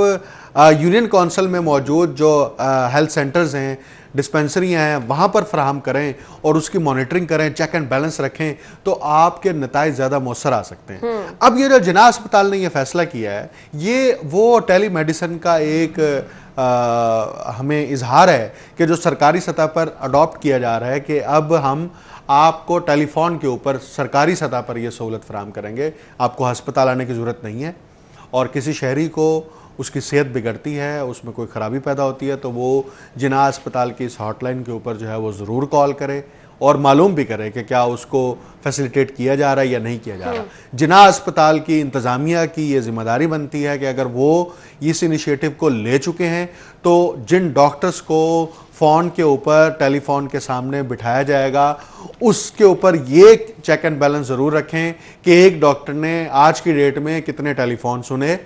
यूनियन काउंसिल में मौजूद जो हेल्थ सेंटर्स हैं, डिस्पेंसरियाँ हैं, वहाँ पर फराहम करें और उसकी मॉनिटरिंग करें, चेक एंड बैलेंस रखें, तो आपके नताइज ज़्यादा मौसर आ सकते हैं। अब ये जो जिना अस्पताल ने ये फैसला किया है, ये वो टेली मेडिसिन का एक हमें इजहार है कि जो सरकारी सतह पर अडॉप्ट किया जा रहा है कि अब हम आपको टेलीफोन के ऊपर सरकारी सतह पर यह सहूलत फराहम करेंगे, आपको अस्पताल आने की ज़रूरत नहीं है और किसी शहरी को उसकी सेहत बिगड़ती है, उसमें कोई ख़राबी पैदा होती है, तो वो जिन्ना अस्पताल की इस हॉटलाइन के ऊपर जो है वो ज़रूर कॉल करे और मालूम भी करे कि क्या उसको फैसिलिटेट किया जा रहा है या नहीं किया जा रहा। जिन्ना अस्पताल की इंतज़ामिया की ये जिम्मेदारी बनती है कि अगर वो इस इनिशिएटिव को ले चुके हैं तो जिन डॉक्टर्स को फ़ोन के ऊपर, टेलीफोन के सामने बिठाया जाएगा, उसके ऊपर ये चेक एंड बैलेंस ज़रूर रखें कि एक डॉक्टर ने आज की डेट में कितने टेलीफोन सुने,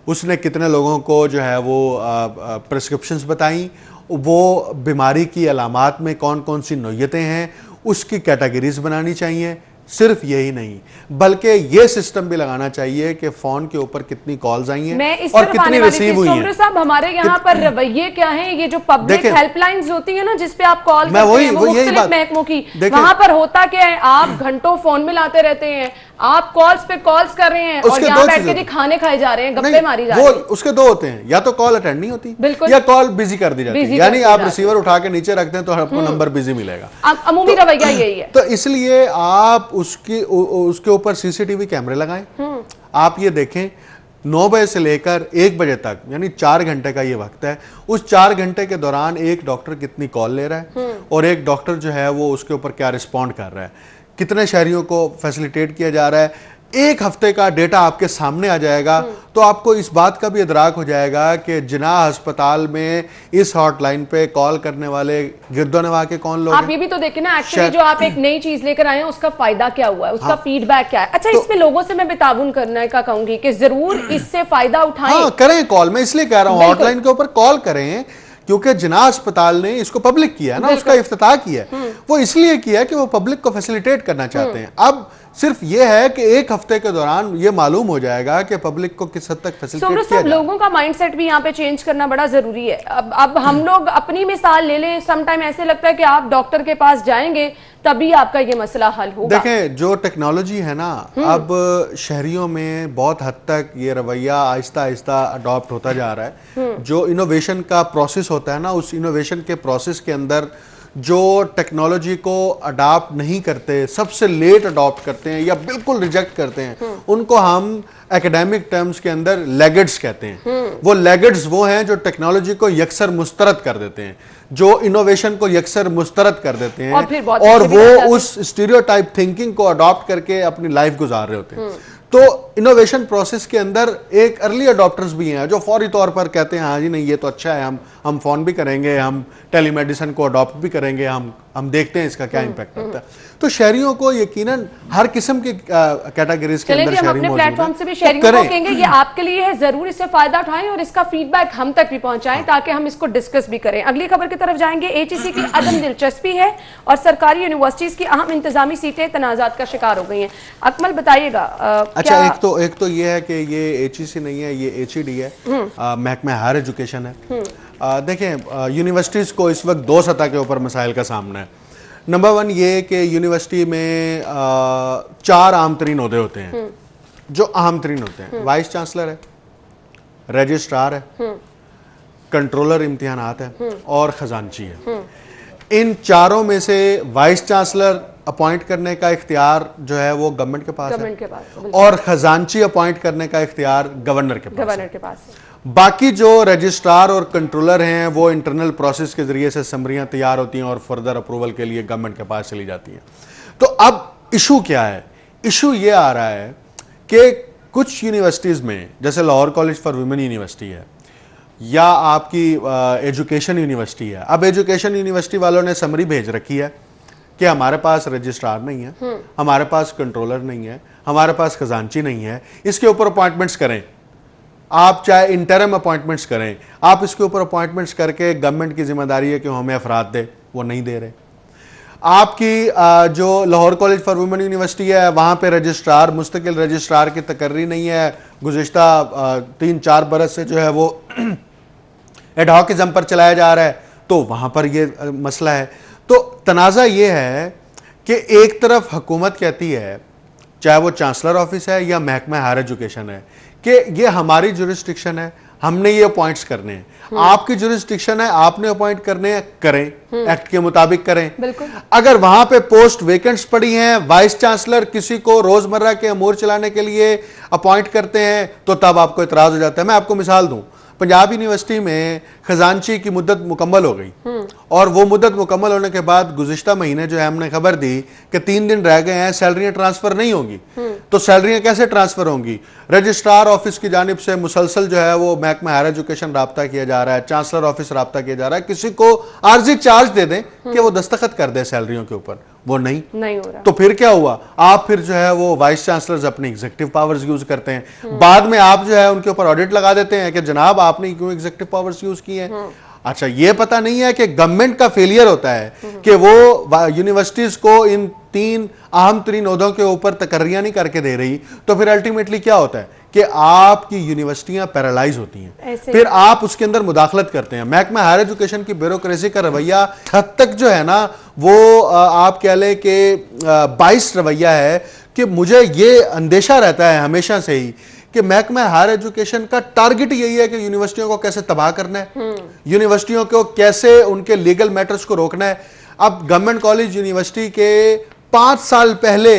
उसने कितने लोगों को जो है वो प्रिस्क्रिप्शंस बताई, वो बीमारी की अलामात में कौन कौन सी नौयतें हैं, उसकी कैटेगरीज बनानी चाहिए। सिर्फ यही नहीं बल्कि ये सिस्टम भी लगाना चाहिए कि फोन के ऊपर कितनी कॉल्स आई हैं और कितनी रिसीव हुई हैं। साहब, हमारे यहाँ पर रवैये क्या है? ये जो पब्लिक हेल्पलाइंस होती है ना जिसपे आप कॉल करते हैं, वो मुख्तलिफ महकमों की, वहां पर होता क्या है, आप घंटों फोन मिलाते रहते हैं, आप कॉल्स पे कॉल्स कर रहे हैं और यहाँ बैठ के खाने खाए जा रहे हैं, गप्पे मारी जा रही है। उसके दो होते हैं, या तो कॉल अटेंड नहीं होती या कॉल बिजी कर दी जाती है, यानी आप रिसीवर उठा के नीचे रखते हैं तो आपको नंबर बिजी मिलेगा। अमूमी रवैया यही है। तो इसलिए आप उसके ऊपर सीसीटीवी कैमरे लगाएं। आप ये देखें 9 बजे से लेकर 1 बजे तक, यानी 4 घंटे का ये वक्त है, उस 4 घंटे के दौरान एक डॉक्टर कितनी कॉल ले रहा है और एक डॉक्टर जो है वो उसके ऊपर क्या रिस्पॉन्ड कर रहा है, कितने शहरियों को फैसिलिटेट किया जा रहा है। एक हफ्ते का डेटा आपके सामने आ जाएगा तो आपको इस बात का भी इदराक हो जाएगा कि जिन्ना अस्पताल में इस हॉटलाइन पे कॉल करने वाले गिरदोनवा के कौन लोग हैं। आप ये भी तो देखें ना, एक्चुअली जो आप एक नई चीज लेकर आए हैं उसका फायदा क्या हुआ है, उसका फीडबैक क्या है। अच्छा, तो, इसमें लोगों से मैं बेताबून करने का कहूंगी कि जरूर इससे फायदा उठाएं। हाँ, करें कॉल। मैं इसलिए कह रहा हूँ हॉटलाइन के ऊपर कॉल करें क्योंकि जिन्ना अस्पताल ने इसको पब्लिक किया है ना, उसका इफ्तिताह किया है, वो इसलिए किया है कि वो पब्लिक को फैसिलिटेट करना चाहते हैं। अब सिर्फ ये है कि एक हफ्ते के दौरान ये मालूम हो जाएगा कि पब्लिक को किस हद तक फैसिलिटेट किया जाए। लोगों का माइंडसेट भी यहाँ पे चेंज करना बड़ा जरूरी है। अब हम लोग अपनी मिसाल ले लें, सम टाइम ऐसे लगता है कि आप डॉक्टर के पास जाएंगे तभी आपका ये मसला हल होगा। देखें, जो टेक्नोलॉजी है ना, अब शहरियों में बहुत हद तक ये रवैया आहिस्ता आहिस्ता अडॉप्ट होता जा रहा है। जो इनोवेशन का प्रोसेस होता है ना, उस इनोवेशन के प्रोसेस के अंदर जो टेक्नोलॉजी को अडॉप्ट नहीं करते, सबसे लेट अडॉप्ट करते हैं या बिल्कुल रिजेक्ट करते हैं, उनको हम एकेडमिक टर्म्स के अंदर लैगर्ड्स कहते हैं। वो लैगर्ड्स वो हैं जो टेक्नोलॉजी को यकसर मुस्तरद कर देते हैं, जो इनोवेशन को यकसर मुस्तरद कर देते हैं और वो उस स्टीरियोटाइप थिंकिंग को अडॉप्ट करके अपनी लाइफ गुजार रहे होते हैं। तो इनोवेशन प्रोसेस के अंदर एक अर्ली अडॉप्टर्स भी हैं जो फौरी तौर पर कहते हैं हाँ जी नहीं ये तो अच्छा है, हम फोन भी करेंगे, हम टेलीमेडिसिन को अडॉप्ट भी करेंगे, हम देखते हैं इसका क्या इंपैक्ट होता है। तो शहरियों को यकीनन हर किस्म की कैटेगरीज के अंदर शहरी अपने प्लेटफॉर्म से भी शहरियों को कहेंगे ये आपके लिए है, जरूर इससे फायदा उठाएं और इसका फीडबैक हम तक भी पहुंचाएं ताकि हम इसको डिस्कस भी करें। अगली खबर की तरफ जाएंगे। एचईसी की अदम दिलचस्पी है और सरकारी यूनिवर्सिटीज की अहम इंतजामी सीटें तनाजात का शिकार हो गई हैं। अकमल बताइएगा। अच्छा, एक तो ये है कि ये एचईसी नहीं है, ये एचईडी है, महकमा हायर एजुकेशन है। देखें, यूनिवर्सिटीज़ को इस वक्त 2 सतह के ऊपर मसाइल का सामना है। नंबर 1 ये कि यूनिवर्सिटी में 4 आम तरीन ओहदे होते हैं जो अहम तरीन होते हैं। वाइस चांसलर है, रजिस्ट्रार है, कंट्रोलर इम्तिहानात है और खजानची है। इन चारों में से वाइस चांसलर अपॉइंट करने का इख्तियार जो है वो गवर्नमेंट के पास है और खजानची अपॉइंट करने का इख्तियार गवर्नर के पास है। बाकी जो रजिस्ट्रार और कंट्रोलर हैं वो इंटरनल प्रोसेस के जरिए से समरियां तैयार होती हैं और फर्दर अप्रूवल के लिए गवर्नमेंट के पास चली जाती हैं। तो अब इशू क्या है? इशू ये आ रहा है कि कुछ यूनिवर्सिटीज़ में, जैसे Lahore college for women university है या आपकी एजुकेशन यूनिवर्सिटी है, अब एजुकेशन यूनिवर्सिटी वालों ने समरी भेज रखी है कि हमारे पास रजिस्ट्रार नहीं है, हमारे पास कंट्रोलर नहीं है, हमारे पास खजानची नहीं है, इसके ऊपर अपॉइंटमेंट्स करें। आप चाहे इंटरम अपॉइंटमेंट्स करें, आप इसके ऊपर अपॉइंटमेंट्स करके गवर्नमेंट की जिम्मेदारी है कि हमें अफराद दे, वो नहीं दे रहे। आपकी जो Lahore college for women university है वहाँ पे रजिस्ट्रार, मुस्तकिल रजिस्ट्रार की तकर्री नहीं है, गुज़िश्ता 3-4 बरस से जो है वो एडहॉकिज़म पर चलाया जा रहा है, तो वहाँ पर ये मसला है। तो तनाज़ा ये है कि एक तरफ हुकूमत कहती है, चाहे वो चांसलर ऑफिस है या महकमा हायर एजुकेशन है, कि ये हमारी जुरिस्डिक्शन है, हमने ये अपॉइंट्स करने हैं। आपकी जुरिस्डिक्शन है, आपने अपॉइंट करने हैं, करें, एक्ट के मुताबिक करें। बिल्कुल। अगर वहां पे पोस्ट वेकेंट्स पड़ी हैं, वाइस चांसलर किसी को रोजमर्रा के अमूर चलाने के लिए अपॉइंट करते हैं, तो तब आपको इतराज हो जाता है। मैं आपको मिसाल दूं, पंजाब यूनिवर्सिटी में खजानची की मुद्दत मुकम्मल हो गई और वो मुद्दत मुकम्मल होने के बाद गुज़िश्ता महीने जो है हमने खबर दी कि 3 दिन रह गए हैं, सैलरियां ट्रांसफर नहीं होंगी। तो सैलरियां कैसे ट्रांसफर होंगी? रजिस्ट्रार ऑफिस की जानिब से मुसलसल जो है वो महकमा हायर एजुकेशन राब्ता किया जा रहा है, चांसलर ऑफिस राब्ता किया जा रहा है, किसी को आर्जी चार्ज दे दें कि वो दस्तखत कर दे सैलरियों के ऊपर, वो नहीं हो रहा। तो फिर क्या हुआ? आप फिर जो है वो वाइस चांसलर्स अपनी एग्जीक्यूटिव पावर्स यूज करते हैं, बाद में आप जो है उनके ऊपर ऑडिट लगा देते हैं कि जनाब आपने क्यों एग्जीक्यूटिव पावर्स यूज की हैं। अच्छा, ये पता नहीं है कि गवर्नमेंट का फेलियर होता है कि वो यूनिवर्सिटीज को इन 3 अहम तरीन ओहदों के ऊपर तकर्रियां नहीं करके दे रही, तो फिर अल्टीमेटली क्या होता है कि आपकी यूनिवर्सिटियां पैरालाइज होती हैं, फिर आप उसके अंदर मुदाखलत करते हैं। महकमा हायर एजुकेशन की ब्यूरोक्रेसी का रवैया हद तक जो है ना वो आप कह लें कि 22 रवैया है कि मुझे ये अंदेशा रहता है हमेशा से ही कि महकमा हायर एजुकेशन का टारगेट यही है कि यूनिवर्सिटियों को कैसे तबाह करना है, यूनिवर्सिटियों को कैसे उनके लीगल मैटर्स को रोकना है। अब गवर्नमेंट कॉलेज यूनिवर्सिटी के 5 साल पहले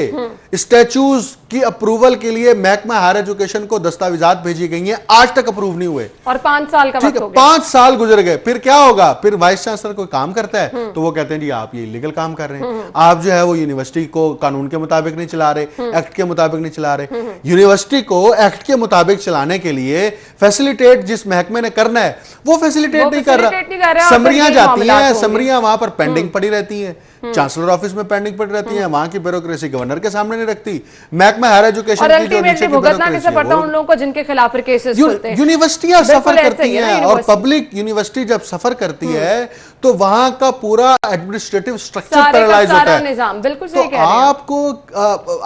स्टैचूज की अप्रूवल के लिए महकमा हायर एजुकेशन को दस्तावेजात भेजी गई हैं, आज तक अप्रूव नहीं हुए और 5 साल का वक्त हो गया। 5 साल गुजर गए। फिर क्या होगा? फिर वाइस चांसलर कोई काम करता है तो वो कहते हैं जी आप ये इलीगल काम कर रहे हैं, आप जो है वो यूनिवर्सिटी को कानून के मुताबिक नहीं चला रहे, एक्ट के मुताबिक नहीं चला रहे। यूनिवर्सिटी को एक्ट के मुताबिक चलाने के लिए फैसिलिटेट जिस महकमे ने करना है वो फैसिलिटेट नहीं कर रहा। समरियां जाती हैं, समरियां वहां पर पेंडिंग पड़ी रहती हैं, चांसलर ऑफिस में पेंडिंग पड़ी रहती है, वहां की ब्यूरोक्रेसी गवर्नर के सामने नहीं रखती। महकमा हायर एजुकेशन की जो नीचे की ब्यूरोक्रेसी है उन लोगों को जिनके खिलाफ केसेस खुलते हैं। यूनिवर्सिटियां सफर करती हैं और पब्लिक यूनिवर्सिटी जब सफर करती है तो वहां का पूरा एडमिनिस्ट्रेटिव स्ट्रक्चर पैरालाइज होता है। निजाम बिल्कुल सही तो कह रहे हैं। आपको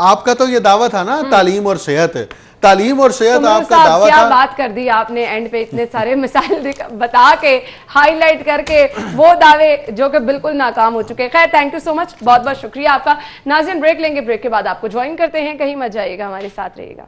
आपका तो ये दावा था ना तालीम और सेहत, तालीम और सेहत आपका दावा क्या था। बात कर दी आपने एंड पे, इतने सारे मिसाइल बता के हाईलाइट करके वो दावे जो कि बिल्कुल नाकाम हो चुके हैं। खैर, थैंक यू सो मच, बहुत बहुत शुक्रिया आपका। नाज़रीन, ब्रेक लेंगे, ब्रेक के बाद आपको ज्वाइन करते हैं, कहीं मत जाइएगा, हमारे साथ रहिएगा।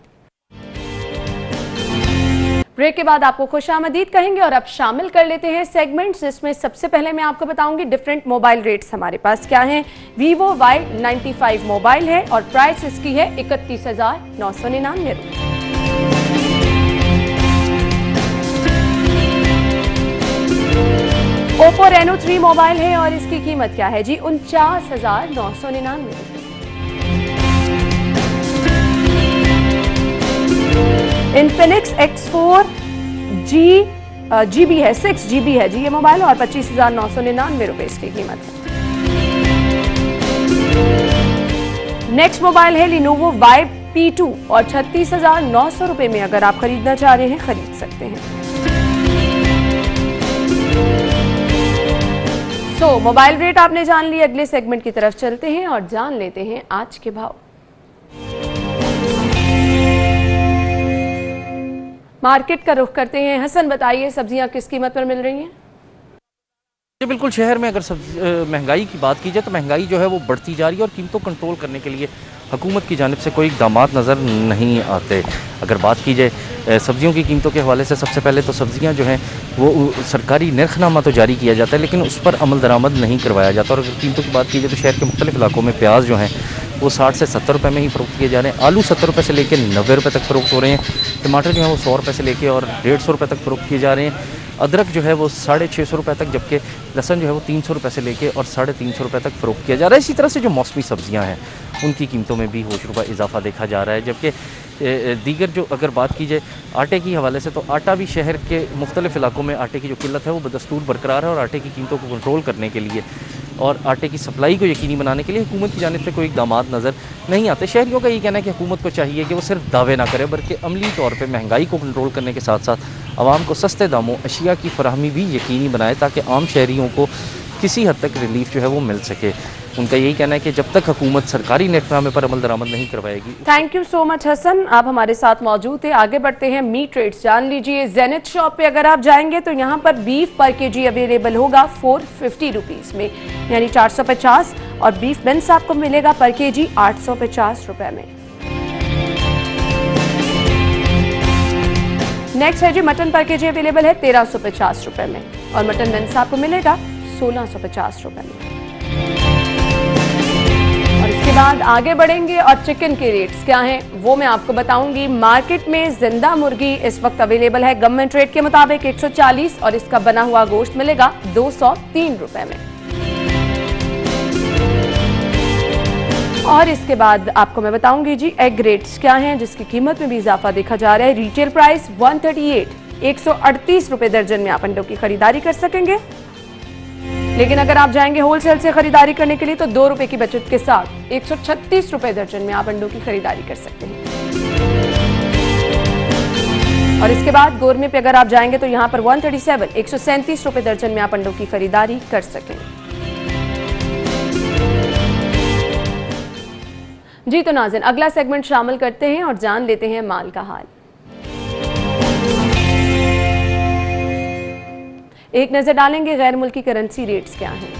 ब्रेक के बाद आपको खुशामदीद कहेंगे और अब शामिल कर लेते हैं सेगमेंट्स, जिसमें सबसे पहले मैं आपको बताऊंगी डिफरेंट मोबाइल रेट्स हमारे पास क्या हैं। Vivo Y95 मोबाइल है और प्राइस इसकी है 31,999 रुपये। Oppo Reno 3 मोबाइल है और इसकी कीमत क्या है जी? 49,999 रुपये। Infinix X4 GB है, 6 GB है जी ये मोबाइल और 25,999 रुपये इसकी कीमत है। नेक्स्ट मोबाइल है Lenovo YP2 और 36,900 रुपये में अगर आप खरीदना चाह रहे हैं खरीद सकते हैं। मोबाइल रेट आपने जान लिए, अगले सेगमेंट की तरफ चलते हैं और जान लेते हैं आज के भाव। मार्केट का रुख करते हैं। हसन, बताइए सब्जियां किस कीमत पर मिल रही हैं? जी बिल्कुल, शहर में अगर महंगाई की बात की जाए तो महंगाई जो है वो बढ़ती जा रही है और कीमतों को कंट्रोल करने के लिए हुकूमत की जानिब से कोई इक़दाम नज़र नहीं आते। अगर बात की जाए सब्जियों की कीमतों के हवाले से, सबसे पहले तो सब्जियां जो हैं वो सरकारी नरखनामा तो जारी किया जाता है लेकिन उस पर अमल दरामद नहीं करवाया जाता। और अगर कीमतों की बात की जाए तो शहर के मुख्तलिफ इलाकों में प्याज जो हैं वो 60 से 70 रुपये में ही फ़रोख्त किए जा रहे हैं। आलू 70 रुपये से लेकर 90 रुपये तक फ़रोख्त हो रहे हैं। टमाटर जो है वो 100 रुपये से लेकर और 150 रुपये तक फ़रोख्त किए जा रहे हैं। अदरक जो है वो 650 रुपये तक, जबकि लहसुन जो है वो 300 रुपये से लेके और 350 रुपये तक फ़रोख्त किया जा रहा है। इसी तरह से जो मौसमी सब्जियां हैं उनकी कीमतों में भी होश रुपये इजाफा देखा जा रहा है। जबकि दीगर जो अगर बात की जाए आटे की हवाले से, तो आटा भी शहर के मुख्तलिफ इलाकों में आटे की जो किल्लत है वो बदस्तूर बरकरार है और आटे की कीमतों को कंट्रोल करने के लिए और आटे की सप्लाई को यकीनी बनाने के लिए हुकूमत की जानिब से कोई इक़दाम नज़र नहीं आते। शहरियों का ये कहना है कि हुकूमत को चाहिए कि वो सिर्फ दावे ना करे बल्कि अमली तौर पर महंगाई को कंट्रोल करने के साथ साथ आवाम को सस्ते दामों अशिया की फराहमी भी यकीनी बनाए ताकि आम शहरियों को किसी हद तक रिलीफ जो है वो मिल सके। उनका यही कहना है कि जब तक हुकूमत सरकारी नेटनामे पर अमल दरामद नहीं करवाएगी। Thank you so much Hasan, आप हमारे साथ मौजूद थे। आगे बढ़ते हैं मीट रेट्स जान लीजिए। जेनिथ शॉप पे अगर आप जाएंगे तो यहाँ पर बीफ पर केजी अवेलेबल होगा 450 रुपीज़ में, यानी 450, और बीफ बेंस आपको मिलेगा पर केजी 850 रुपये में। नेक्स्ट है जी मटन पर केजी अवेलेबल है 1350 रुपए में और मटन विंग्स आपको मिलेगा 1650 रुपए में। और इसके बाद आगे बढ़ेंगे और चिकन के रेट्स क्या हैं वो मैं आपको बताऊंगी। मार्केट में जिंदा मुर्गी इस वक्त अवेलेबल है गवर्नमेंट रेट के मुताबिक 140 और इसका बना हुआ गोश्त मिलेगा 203 रुपए में। और इसके बाद आपको मैं बताऊंगी जी एग रेट्स क्या हैं जिसकी कीमत में भी इजाफा देखा जा रहा है। रिटेल प्राइस 138 रुपए दर्जन में आप अंडों की खरीदारी कर सकेंगे, लेकिन अगर आप जाएंगे होलसेल से खरीदारी करने के लिए तो 2 रुपए की बचत के साथ 136 रुपए दर्जन में आप अंडों की खरीदारी कर सकते हैं। और इसके बाद गोरमे पे अगर आप जाएंगे तो यहाँ पर 137 रुपए दर्जन में आप अंडों की खरीदारी कर सकेंगे। जी तो नाज़रीन अगला सेगमेंट शामिल करते हैं और जान लेते हैं माल का हाल। एक नजर डालेंगे गैर मुल्की करेंसी रेट्स क्या हैं।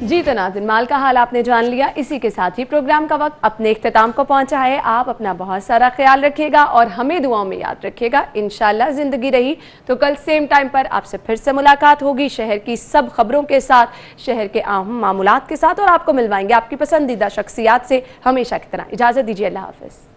जी तो नाज़रीन माल का हाल आपने जान लिया। इसी के साथ ही प्रोग्राम का वक्त अपने इख्तिताम को पहुंचा है। आप अपना बहुत सारा ख्याल रखिएगा और हमें दुआओं में याद रखिएगा। इंशाल्लाह जिंदगी रही तो कल सेम टाइम पर आपसे फिर से मुलाकात होगी शहर की सब खबरों के साथ, शहर के अहम मामूलात के साथ और आपको मिलवाएंगे आपकी पसंदीदा शख्सियात से। हमेशा की तरह इजाज़त दीजिए। अल्लाह हाफ़िज़।